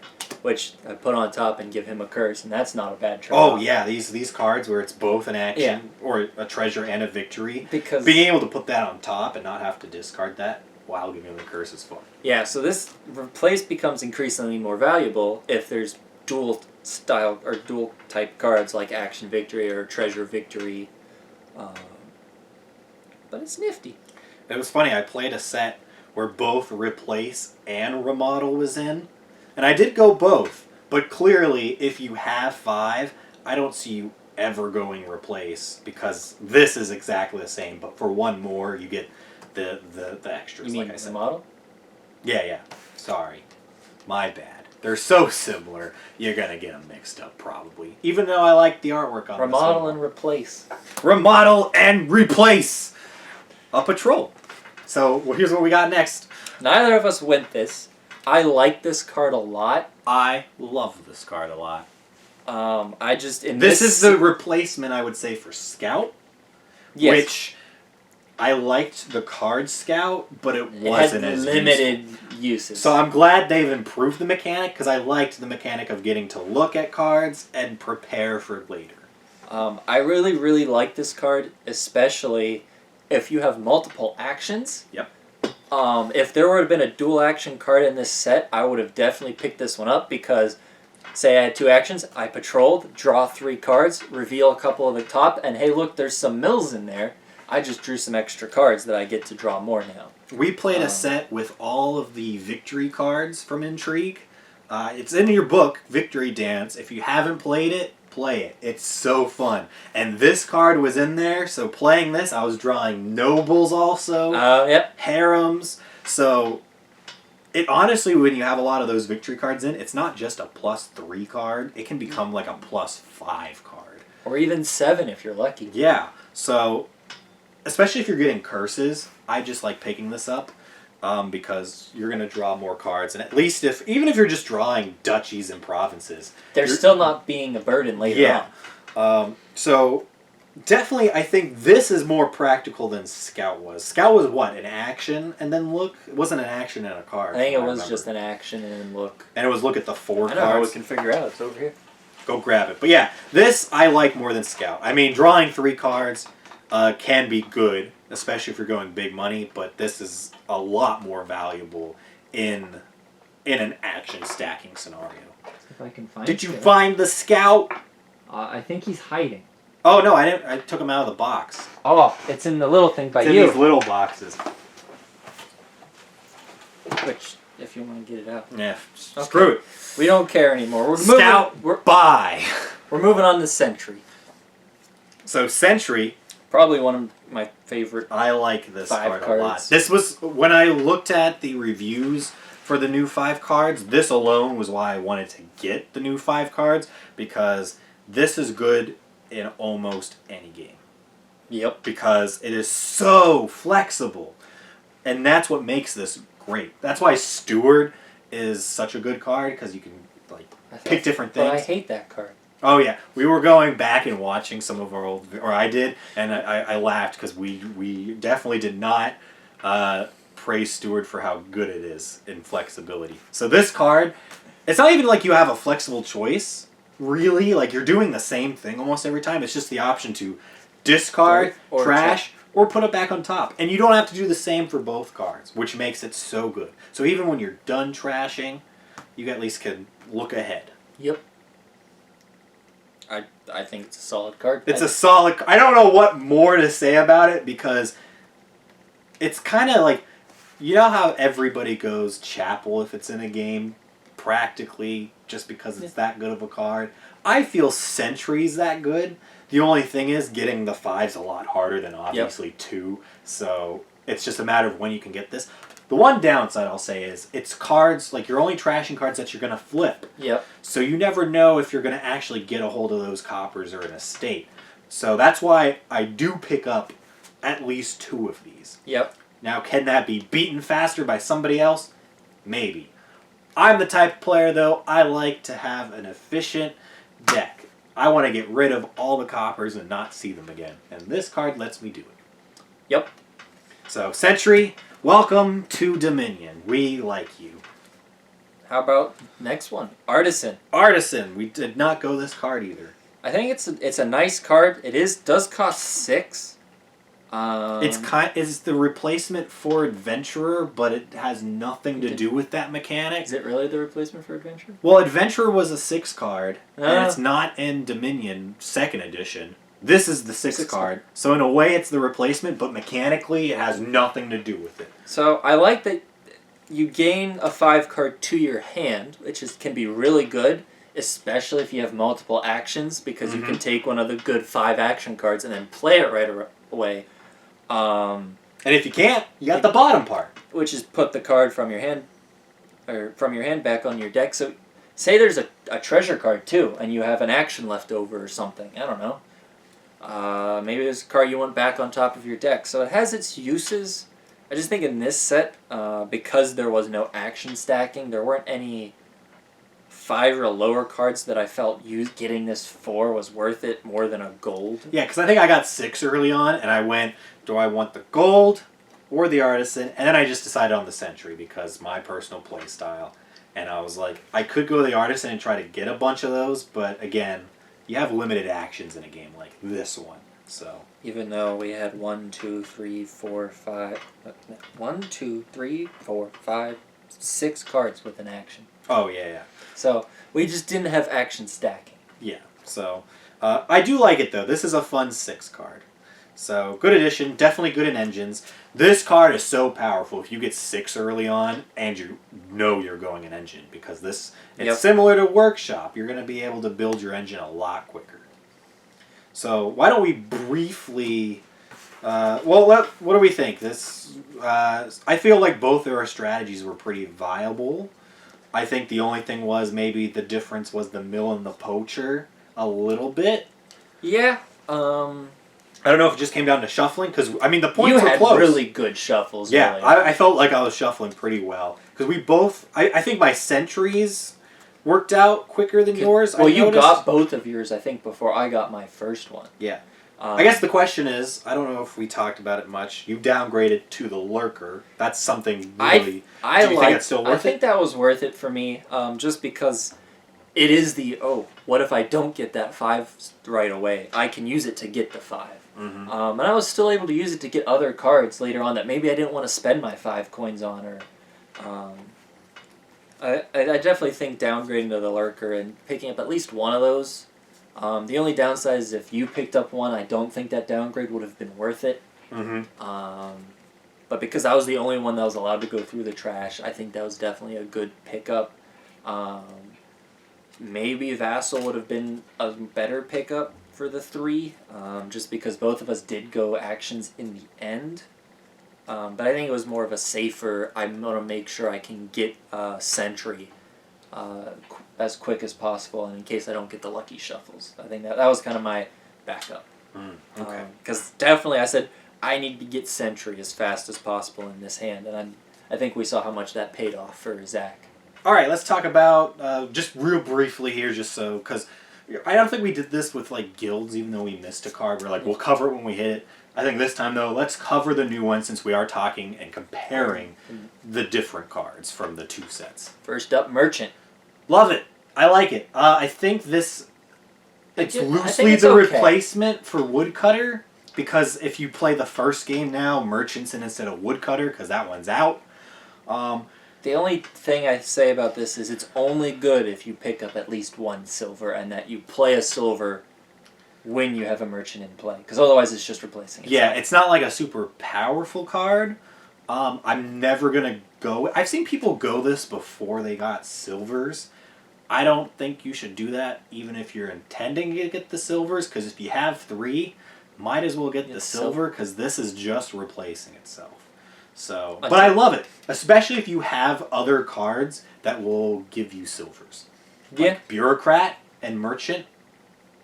Speaker 1: which I put on top and give him a curse, and that's not a bad trade.
Speaker 2: Oh yeah, these cards where it's both an action or a treasure and a victory.
Speaker 1: Because
Speaker 2: being able to put that on top and not have to discard that while giving him the curse is fun.
Speaker 1: Yeah, so this Replace becomes increasingly more valuable if there's dual style or dual type cards like action victory or treasure victory. but it's nifty.
Speaker 2: It was funny, I played a set where both replace and remodel was in, and I did go both, but clearly if you have 5, I don't see you ever going replace, because this is exactly the same, but for one more you get the extras.
Speaker 1: You mean
Speaker 2: like I said.
Speaker 1: remodel?
Speaker 2: Yeah. Sorry. My bad. They're so similar, you're gonna get them mixed up probably. Even though I like the artwork on
Speaker 1: Remodel
Speaker 2: this
Speaker 1: and replace.
Speaker 2: Remodel and replace a patrol. So well, here's what we got next.
Speaker 1: Neither of us went this. I like this card a lot.
Speaker 2: I love this card a lot.
Speaker 1: I just in
Speaker 2: This is the replacement, I would say, for Scout.
Speaker 1: yes.
Speaker 2: Which I liked the card Scout, but it
Speaker 1: It
Speaker 2: wasn't
Speaker 1: had
Speaker 2: as
Speaker 1: limited
Speaker 2: useful.
Speaker 1: uses.
Speaker 2: So I'm glad they've improved the mechanic, because I liked the mechanic of getting to look at cards and prepare for later.
Speaker 1: I really, really like this card, especially if you have multiple actions.
Speaker 2: Yep.
Speaker 1: If there would have been a dual action card in this set, I would have definitely picked this one up because, say I had 2 actions, I patrolled, draw 3 cards, reveal a couple at the top, and hey look, there's some mills in there. I just drew some extra cards that I get to draw more now.
Speaker 2: We played a set with all of the victory cards from Intrigue. It's in your book, Victory Dance. If you haven't played it, play it. It's so fun. And this card was in there, so playing this, I was drawing nobles also.
Speaker 1: Yep.
Speaker 2: Harems. So, it honestly, when you have a lot of those victory cards in, it's not just a +3 card. It can become like a +5 card.
Speaker 1: Or even 7 if you're lucky.
Speaker 2: Yeah. So, especially if you're getting curses, I just like picking this up. Because you're going to draw more cards, and at least even if you're just drawing duchies and provinces,
Speaker 1: They're still not being a burden later on.
Speaker 2: So definitely, I think this is more practical than Scout was. Scout was what, an action and then look. It wasn't an action and a card.
Speaker 1: I think it was
Speaker 2: remember.
Speaker 1: just an action and look.
Speaker 2: And it was look at the 4
Speaker 1: I know how we
Speaker 2: cards.
Speaker 1: can figure out. It's over here.
Speaker 2: Go grab it. But yeah, this I like more than Scout. I mean, drawing 3 cards can be good, especially if you're going big money, but this is a lot more valuable in an action stacking scenario.
Speaker 1: If I can find
Speaker 2: Did you find the Scout?
Speaker 1: I think he's hiding.
Speaker 2: Oh no, I didn't. I took him out of the box.
Speaker 1: Oh, it's in the little thing by
Speaker 2: It's in
Speaker 1: you.
Speaker 2: these little boxes.
Speaker 1: Which, if you want to get it out.
Speaker 2: Yeah,
Speaker 1: Okay.
Speaker 2: screw it.
Speaker 1: We don't care anymore. We're
Speaker 2: Scout, buy.
Speaker 1: We're moving on to Sentry.
Speaker 2: So Sentry,
Speaker 1: Probably one of my favorite.
Speaker 2: I like this
Speaker 1: 5
Speaker 2: card a lot.
Speaker 1: cards.
Speaker 2: This was when I looked at the reviews for the new 5 cards. This alone was why I wanted to get the new 5 cards, because this is good in almost any game.
Speaker 1: Yep.
Speaker 2: Because it is so flexible, and that's what makes this great. That's why Steward is such a good card, because you can pick different things.
Speaker 1: But I hate that card.
Speaker 2: Oh yeah, we were going back and watching some of our old, or I did, and I laughed because we definitely did not praise Steward for how good it is in flexibility. So this card, it's not even like you have a flexible choice, really. Like you're doing the same thing almost every time. It's just the option to discard,
Speaker 1: Or
Speaker 2: trash, or put it back on top. And you don't have to do the same for both cards, which makes it so good. So even when you're done trashing, you at least can look ahead.
Speaker 1: Yep. I think it's a solid card.
Speaker 2: It's a solid... I don't know what more to say about it, because it's kind of like... You know how everybody goes Chapel if it's in a game? Practically, just because it's that good of a card. I feel Sentry's that good. The only thing is, getting the 5's a lot harder than obviously 2. So, it's just a matter of when you can get this. The one downside I'll say is, it's cards, like you're only trashing cards that you're going to flip.
Speaker 1: Yep.
Speaker 2: So you never know if you're going to actually get a hold of those coppers or an estate. So that's why I do pick up at least 2 of these.
Speaker 1: Yep.
Speaker 2: Now, can that be beaten faster by somebody else? Maybe. I'm the type of player, though, I like to have an efficient deck. I want to get rid of all the coppers and not see them again. And this card lets me do it.
Speaker 1: Yep.
Speaker 2: So, Sentry, welcome to Dominion. We like you.
Speaker 1: How about next one? Artisan.
Speaker 2: Artisan. We did not go this card either.
Speaker 1: I think it's a nice card. It does cost 6.
Speaker 2: It's the replacement for Adventurer, but it has nothing to do with that mechanic.
Speaker 1: Is it really the replacement for Adventure?
Speaker 2: Well, Adventurer was a 6 card, and it's not in Dominion 2nd edition. This is the sixth
Speaker 1: Sixth
Speaker 2: card. So in a way, it's the replacement, but mechanically, it has nothing to do with it.
Speaker 1: So I like that you gain a 5 card to your hand, which can be really good, especially if you have multiple actions, because you can take one of the good 5 action cards and then play it right away.
Speaker 2: And if you can't, you got the bottom part.
Speaker 1: Which is put the card from your hand, or from your hand back on your deck. So say there's a treasure card too, and you have an action left over or something. I don't know. Maybe there's a card you want back on top of your deck. So it has its uses. I just think in this set, because there was no action stacking, there weren't any 5 or lower cards that I felt getting this for was worth it more than a gold.
Speaker 2: Yeah, because I think I got 6 early on, and I went, do I want the gold or the artisan? And then I just decided on the Sentry because my personal play style. And I was like, I could go the artisan and try to get a bunch of those, but again, you have limited actions in a game like this one. So
Speaker 1: even though we had 1, 2, 3, 4, 5, 1, 2, 3, 4, 5, 6 cards with an action.
Speaker 2: Oh yeah.
Speaker 1: So we just didn't have action stacking.
Speaker 2: Yeah. So I do like it though. This is a fun 6 card. So good addition, definitely good in engines. This card is so powerful if you get 6 early on and you know you're going an engine, because it's similar to Workshop. You're going to be able to build your engine a lot quicker. So why don't we briefly, what do we think? I feel like both of our strategies were pretty viable. I think the only thing was maybe the difference was the mill and the poacher a little bit.
Speaker 1: Yeah.
Speaker 2: I don't know if it just came down to shuffling, because, I mean, the points were
Speaker 1: close. You had really good shuffles.
Speaker 2: Yeah,
Speaker 1: really.
Speaker 2: I felt like I was shuffling pretty well. Because we both, I think my sentries worked out quicker than yours.
Speaker 1: Well, you got both of yours, I think, before I got my first one.
Speaker 2: Yeah. I guess the question is, I don't know if we talked about it much, you downgraded to the Lurker. That's something really... do you think it's still worth it?
Speaker 1: I think that was worth it for me, just because it is what if I don't get that 5 right away? I can use it to get the 5.
Speaker 2: Mm-hmm.
Speaker 1: And I was still able to use it to get other cards later on that maybe I didn't want to spend my 5 coins on. Or, I definitely think downgrading to the Lurker and picking up at least one of those. The only downside is if you picked up one, I don't think that downgrade would have been worth it.
Speaker 2: Mm-hmm.
Speaker 1: But because I was the only one that was allowed to go through the trash, I think that was definitely a good pickup. Maybe Vassal would have been a better pickup for the 3, just because both of us did go actions in the end. But I think it was more of a safer, I'm going to make sure I can get Sentry as quick as possible, and in case I don't get the lucky shuffles. I think that was kind of my backup.
Speaker 2: Okay.
Speaker 1: Because definitely I said, I need to get Sentry as fast as possible in this hand, and I think we saw how much that paid off for Zach.
Speaker 2: All right, let's talk about, just real briefly here, just so, because I don't think we did this with, like, guilds, even though we missed a card. We're like, we'll cover it when we hit it. I think this time, though, let's cover the new one, since we are talking and comparing the different cards from the 2 sets.
Speaker 1: First up, Merchant.
Speaker 2: Love it. I like it. I think it's loosely the replacement for Woodcutter, because if you play the first game now, Merchant's instead of Woodcutter, because that one's out.
Speaker 1: The only thing I say about this is it's only good if you pick up at least 1 silver, and that you play a silver when you have a Merchant in play, because otherwise it's just replacing itself.
Speaker 2: Yeah, it's not like a super powerful card. I'm never going to go... I've seen people go this before they got silvers. I don't think you should do that, even if you're intending to get the silvers, because if you have 3, might as well get the silver, because this is just replacing itself. So, but I love it, especially if you have other cards that will give you silvers. Like Bureaucrat and Merchant,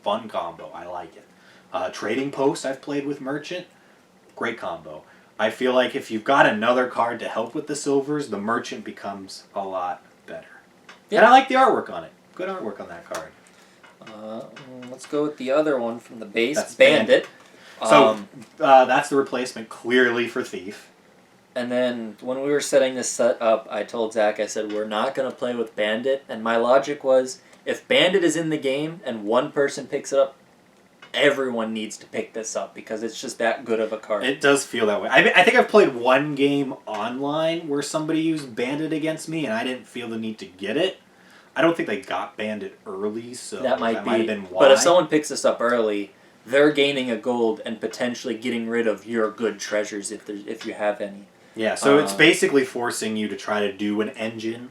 Speaker 2: fun combo. I like it. Trading Post I've played with Merchant, great combo. I feel like if you've got another card to help with the silvers, the Merchant becomes a lot better. Yeah. And I like the artwork on it. Good artwork on that card.
Speaker 1: Let's go with the other one from the base, that's Bandit.
Speaker 2: So that's the replacement clearly for Thief.
Speaker 1: And then when we were setting this set up, I told Zach, I said, we're not going to play with Bandit. And my logic was, if Bandit is in the game and one person picks it up, everyone needs to pick this up because it's just that good of a card.
Speaker 2: It does feel that way. I think I've played one game online where somebody used Bandit against me and I didn't feel the need to get it. I don't think they got Bandit early, so
Speaker 1: that might
Speaker 2: have been why.
Speaker 1: But if someone picks this up early, they're gaining a gold and potentially getting rid of your good treasures if you have any.
Speaker 2: Yeah, so it's basically forcing you to try to do an engine,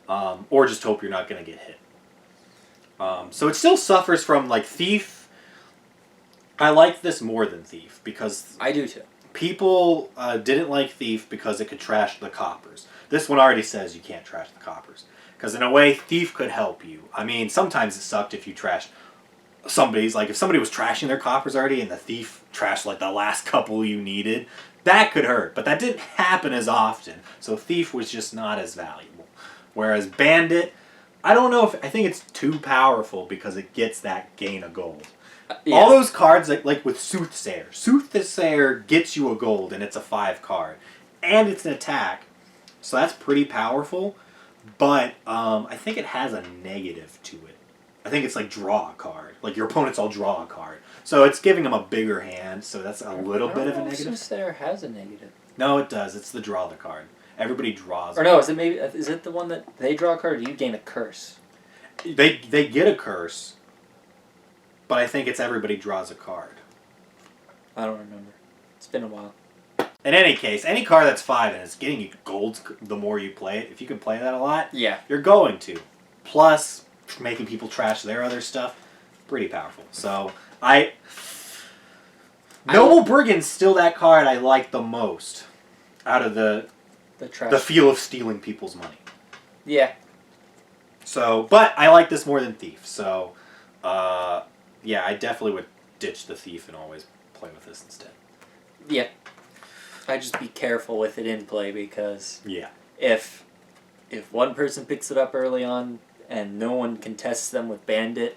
Speaker 2: or just hope you're not going to get hit. So it still suffers from, like, Thief. I like this more than Thief, because
Speaker 1: I do too.
Speaker 2: people didn't like Thief because it could trash the coppers. This one already says you can't trash the coppers. Because in a way, Thief could help you. I mean, sometimes it sucked if you trashed somebody's, like if somebody was trashing their coppers already and the Thief trashed like the last couple you needed, that could hurt. But that didn't happen as often. So Thief was just not as valuable. Whereas Bandit, I don't know if, I think it's too powerful because it gets that gain of gold.
Speaker 1: Yeah.
Speaker 2: All those cards, like with Soothsayer. Soothsayer gets you a gold and it's a 5 card. And it's an attack. So that's pretty powerful. But I think it has a negative to it. I think it's like draw a card. Like your opponents all draw a card. So it's giving them a bigger hand. So that's a little bit of a negative.
Speaker 1: Soothsayer has a negative.
Speaker 2: No, it does. It's the draw the card. Everybody draws.
Speaker 1: Or no, is it the one that they draw a card or you gain a curse?
Speaker 2: They get a curse. But I think it's everybody draws a card.
Speaker 1: I don't remember. It's been a while.
Speaker 2: In any case, any card that's 5 and it's getting you gold the more you play it, if you can play that a lot,
Speaker 1: Yeah.
Speaker 2: you're going to. Plus, making people trash their other stuff, pretty powerful. So, Noble Brigand's still that card I like the most out of the
Speaker 1: trash.
Speaker 2: feel of stealing people's money.
Speaker 1: Yeah.
Speaker 2: So, but I like this more than Thief. So, yeah, I definitely would ditch the Thief and always play with this instead.
Speaker 1: Yeah. I just be careful with it in play because
Speaker 2: Yeah.
Speaker 1: if one person picks it up early on and no one contests them with Bandit,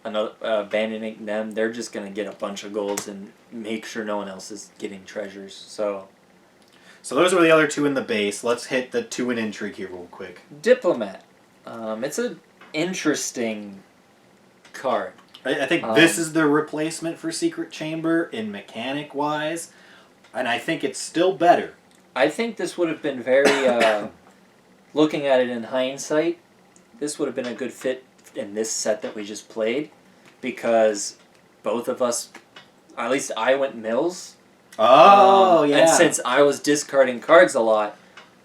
Speaker 1: abandoning them, they're just gonna get a bunch of golds and make sure no one else is getting treasures. So
Speaker 2: those were the other 2 in the base. Let's hit the 2 in intrigue here real quick.
Speaker 1: Diplomat, it's an interesting card.
Speaker 2: I think this is the replacement for Secret Chamber in mechanic wise. And I think it's still better.
Speaker 1: I think this would have been very, looking at it in hindsight, this would have been a good fit in this set that we just played because both of us, at least I went Mills.
Speaker 2: Oh, yeah.
Speaker 1: And since I was discarding cards a lot,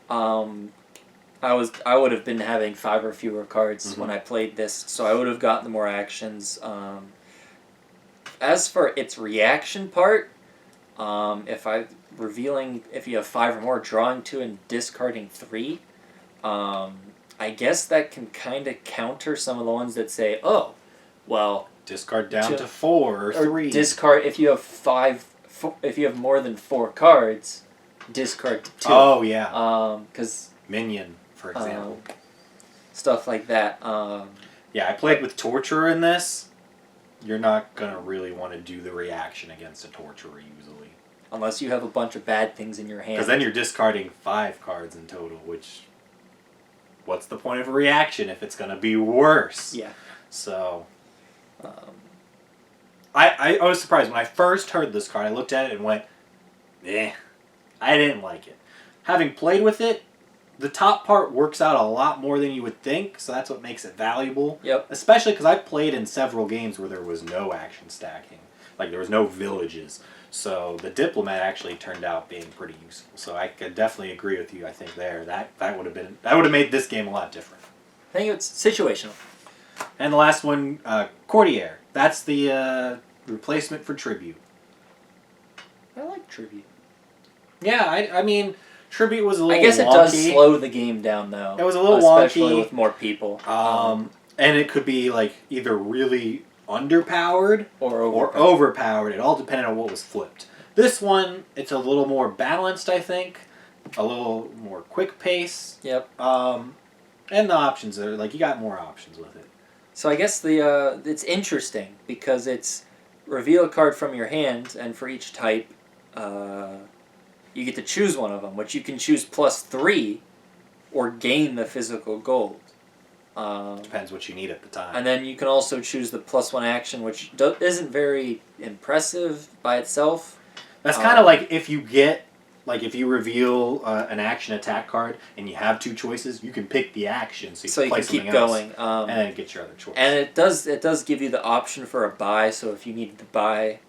Speaker 1: I would have been having 5 or fewer cards when I played this, so I would have gotten more actions. As for its reaction part, if you have 5 or more, drawing 2 and discarding 3, I guess that can kind of counter some of the ones that say, oh, well,
Speaker 2: discard down to 4 or 3.
Speaker 1: Discard if you have if you have more than 4 cards, discard 2.
Speaker 2: Oh yeah.
Speaker 1: Because
Speaker 2: Minion, for example.
Speaker 1: Stuff like that.
Speaker 2: Yeah, I played with Torturer in this. You're not gonna really want to do the reaction against a Torturer usually.
Speaker 1: Unless you have a bunch of bad things in your hand.
Speaker 2: Because then you're discarding 5 cards in total, which... What's the point of a reaction if it's going to be worse?
Speaker 1: Yeah.
Speaker 2: So... I was surprised. When I first heard this card, I looked at it and went, eh. I didn't like it. Having played with it, the top part works out a lot more than you would think, so that's what makes it valuable.
Speaker 1: Yep.
Speaker 2: Especially because I played in several games where there was no action stacking. Like, there was no villages. So the Diplomat actually turned out being pretty useful. So I could definitely agree with you, I think, there. That would have made this game a lot different.
Speaker 1: I think it's situational.
Speaker 2: And the last one, Courtier. That's the replacement for Tribute.
Speaker 1: I like Tribute.
Speaker 2: Yeah, I mean, Tribute was a little wonky.
Speaker 1: I guess it does slow the game down, though.
Speaker 2: It was a little
Speaker 1: especially
Speaker 2: wonky.
Speaker 1: with more people.
Speaker 2: And it could be, like, either really underpowered
Speaker 1: or
Speaker 2: overpowered. It all depended on what was flipped. This one, it's a little more balanced, I think. A little more quick pace.
Speaker 1: Yep.
Speaker 2: And the options are, like, you got more options with it.
Speaker 1: So I guess it's interesting because it's reveal a card from your hand, and for each type, you get to choose one of them, which you can choose +3 or gain the physical gold.
Speaker 2: Depends what you need at the time.
Speaker 1: And then you can also choose the +1 action, which isn't very impressive by itself.
Speaker 2: That's kind of like if you get like if you reveal an action attack card and you have 2 choices, you can pick the action so you can play
Speaker 1: keep
Speaker 2: something else,
Speaker 1: going.
Speaker 2: and then get your other choice.
Speaker 1: And it does give you the option for a buy. So if you needed to buy,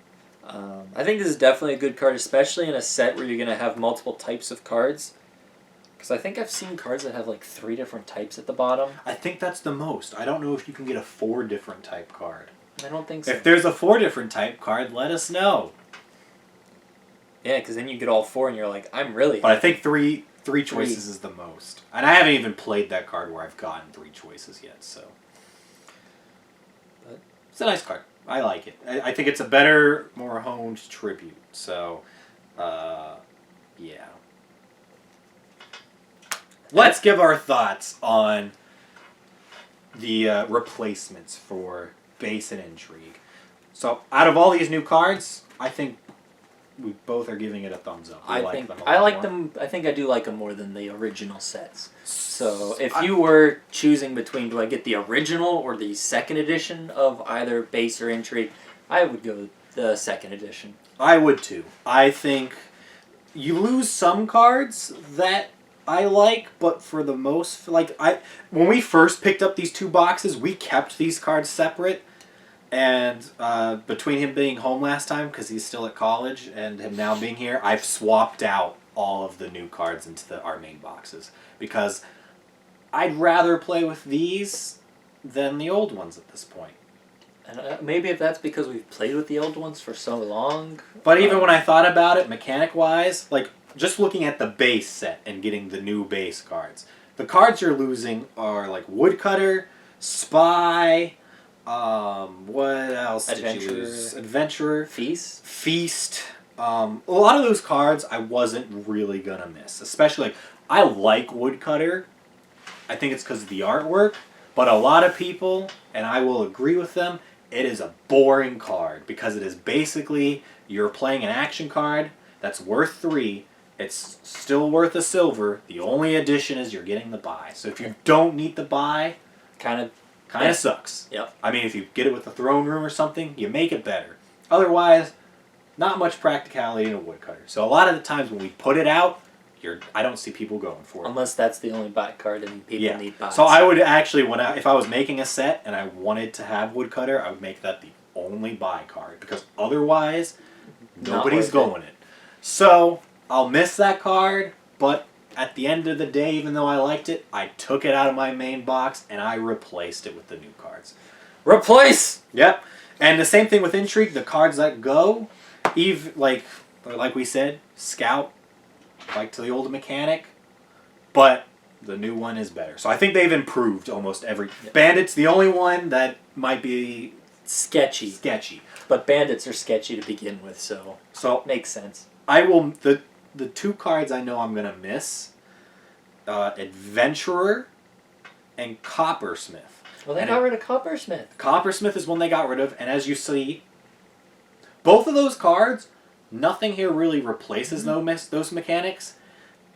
Speaker 1: I think this is definitely a good card, especially in a set where you're gonna have multiple types of cards. Because I think I've seen cards that have like 3 different types at the bottom.
Speaker 2: I think that's the most. I don't know if you can get a 4 different type card.
Speaker 1: I don't think so.
Speaker 2: If there's a 4 different type card, let us know.
Speaker 1: Yeah, because then you get all 4 and you're like, I'm really.
Speaker 2: But I think three choices is the most. And I haven't even played that card where I've gotten 3 choices yet, so. But it's a nice card. I like it. I think it's a better, more honed tribute. So, yeah. Let's give our thoughts on the replacements for Base and Intrigue. So, out of all these new cards, I think we both are giving it a thumbs up.
Speaker 1: I think I do like them more than the original sets. So if you were choosing between, do I get the original or the second edition of either Base or Intrigue, I would go with the second edition.
Speaker 2: I would too. I think you lose some cards that I like, but for the most, when we first picked up these 2 boxes, we kept these cards separate. And between him being home last time, because he's still at college, and him now being here, I've swapped out all of the new cards into our main boxes. Because I'd rather play with these than the old ones at this point.
Speaker 1: And maybe if that's because we've played with the old ones for so long.
Speaker 2: But even when I thought about it, mechanic-wise, like, just looking at the base set and getting the new base cards, the cards you're losing are, like, Woodcutter, Spy... what else did you lose? Adventurer. Feast. A lot of those cards I wasn't really gonna miss. Especially, I like Woodcutter. I think it's because of the artwork. But a lot of people, and I will agree with them, it is a boring card. Because it is basically, you're playing an action card that's worth 3. It's still worth a silver. The only addition is you're getting the buy. So if you don't need the buy...
Speaker 1: Kind of
Speaker 2: sucks.
Speaker 1: Yep.
Speaker 2: I mean, if you get it with the throne room or something, you make it better. Otherwise, not much practicality in a woodcutter. So a lot of the times when we put it out, I don't see people going for it.
Speaker 1: Unless that's the only buy card and people need buys.
Speaker 2: So I would actually, if I was making a set and I wanted to have woodcutter, I would make that the only buy card. Because otherwise, nobody's going it. So I'll miss that card, but... at the end of the day, even though I liked it, I took it out of my main box and I replaced it with the new cards.
Speaker 1: Replace!
Speaker 2: Yep. And the same thing with Intrigue. The cards that go, like we said, Scout, like to the old mechanic, but the new one is better. So I think they've improved almost every... Yep. Bandit's the only one that might be...
Speaker 1: Sketchy. But Bandits are sketchy to begin with, so makes sense.
Speaker 2: I will... The 2 cards I know I'm going to miss, Adventurer and Coppersmith.
Speaker 1: Well, they got rid of Coppersmith.
Speaker 2: Coppersmith is one they got rid of, and as you see, both of those cards, nothing here really replaces those mechanics.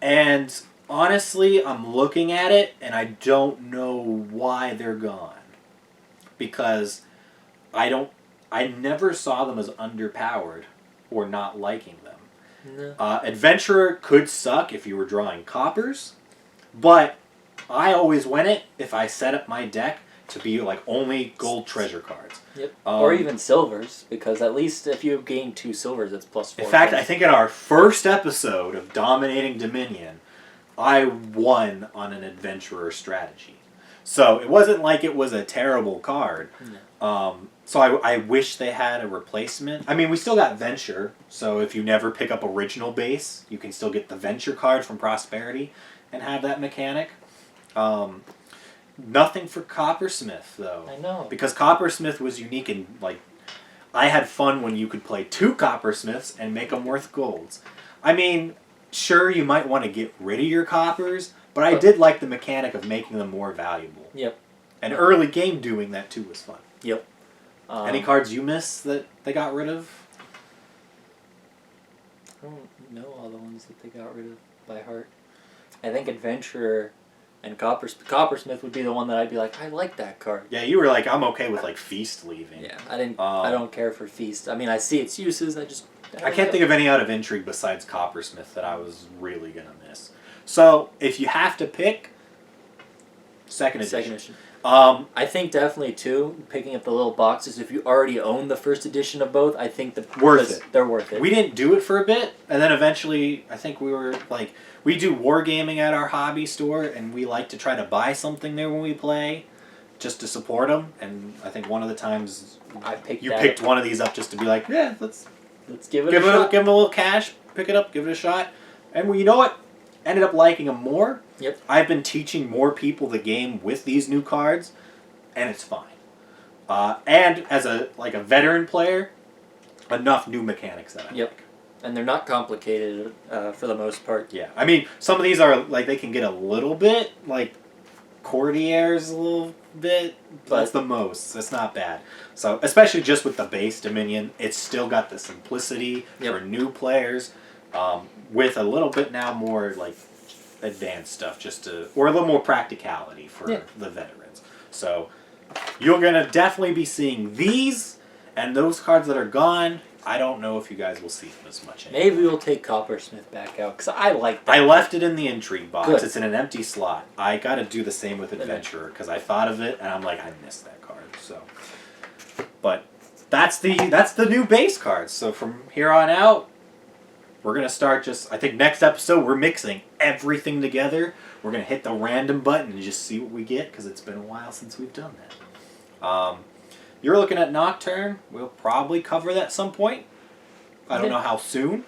Speaker 2: And honestly, I'm looking at it, and I don't know why they're gone. Because I never saw them as underpowered or not liking them. No. Adventurer could suck if you were drawing coppers, but I always win it if I set up my deck to be like only gold treasure cards.
Speaker 1: Yep. Or even silvers, because at least if you gain 2 silvers, it's +4.
Speaker 2: In fact, I think in our first episode of Dominating Dominion, I won on an adventurer strategy. So it wasn't like it was a terrible card. No. So I wish they had a replacement. I mean, we still got Venture, so if you never pick up original base, you can still get the Venture card from Prosperity and have that mechanic. Nothing for Coppersmith, though.
Speaker 1: I know.
Speaker 2: Because Coppersmith was unique in, like, I had fun when you could play 2 Coppersmiths and make them worth golds. I mean, sure, you might want to get rid of your coppers, but I did like the mechanic of making them more valuable.
Speaker 1: Yep.
Speaker 2: And early game doing that, too, was fun.
Speaker 1: Yep.
Speaker 2: Any cards you miss that they got rid of?
Speaker 1: I don't know all the ones that they got rid of by heart. I think Adventurer and Coppersmith would be the one that I'd be like, I like that card.
Speaker 2: Yeah, you were like, I'm okay with like Feast leaving.
Speaker 1: Yeah, I don't care for Feast. I mean, I see its uses. I just
Speaker 2: I can't think of any out of Intrigue besides Coppersmith that I was really gonna miss. So if you have to pick, second edition.
Speaker 4: I think definitely too. Picking up the little boxes. If you already own the first edition of both, I think they're worth it.
Speaker 2: We didn't do it for a bit, and then eventually, I think we were like, we do wargaming at our hobby store, and we like to try to buy something there when we play, just to support them. And I think one of the times you picked one of these up just to be like, yeah, let's
Speaker 4: give it a shot.
Speaker 2: Give them a little cash, pick it up, give it a shot, and you know what? Ended up liking them more.
Speaker 4: Yep.
Speaker 2: I've been teaching more people the game with these new cards, and it's fine. And as a veteran player, enough new mechanics that I like.
Speaker 4: And they're not complicated for the most part.
Speaker 2: Yeah, I mean, some of these are like they can get a little bit like Courtier's a little bit, but that's the most. It's not bad. So especially just with the base Dominion, it's still got the simplicity for new players, with a little bit now more like advanced stuff, or a little more practicality for the veterans. So you're gonna definitely be seeing these and those cards that are gone. I don't know if you guys will see them as much anymore.
Speaker 4: Maybe we'll take Coppersmith back out, because I like that.
Speaker 2: I left it in the Intrigue box.
Speaker 4: Good.
Speaker 2: It's in an empty slot. I got to do the same with Adventurer, because I thought of it, and I'm like, I missed that card. So, but that's the new base cards. So from here on out, we're going to start I think next episode, we're mixing everything together. We're going to hit the random button and just see what we get, because it's been a while since we've done that. You're looking at Nocturne. We'll probably cover that at some point. I don't know how soon.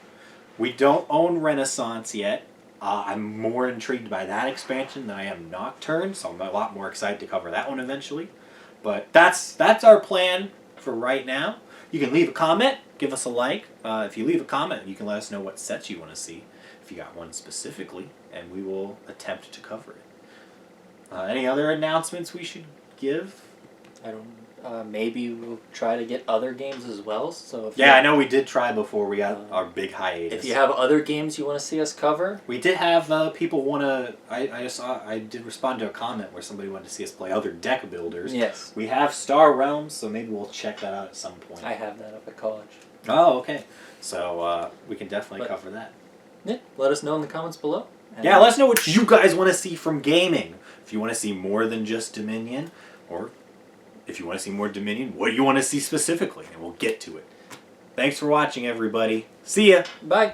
Speaker 2: We don't own Renaissance yet. I'm more intrigued by that expansion than I am Nocturne, so I'm a lot more excited to cover that one eventually. But that's our plan for right now. You can leave a comment, give us a like. If you leave a comment, you can let us know what sets you want to see, if you got one specifically, and we will attempt to cover it. Any other announcements we should give?
Speaker 4: I don't. Maybe we'll try to get other games as well. So if
Speaker 2: I know we did try before we got our big hiatus.
Speaker 4: If you have other games you want to see us cover,
Speaker 2: we did have people want to. I did respond to a comment where somebody wanted to see us play other deck builders.
Speaker 4: Yes.
Speaker 2: We have Star Realms, so maybe we'll check that out at some point.
Speaker 4: I have that up at college.
Speaker 2: Oh, okay. So we can definitely cover that.
Speaker 4: Yeah. Let us know in the comments below.
Speaker 2: Yeah, let us know what you guys want to see from gaming. If you want to see more than just Dominion, or if you want to see more Dominion, what do you want to see specifically? And we'll get to it. Thanks for watching, everybody. See ya.
Speaker 4: Bye.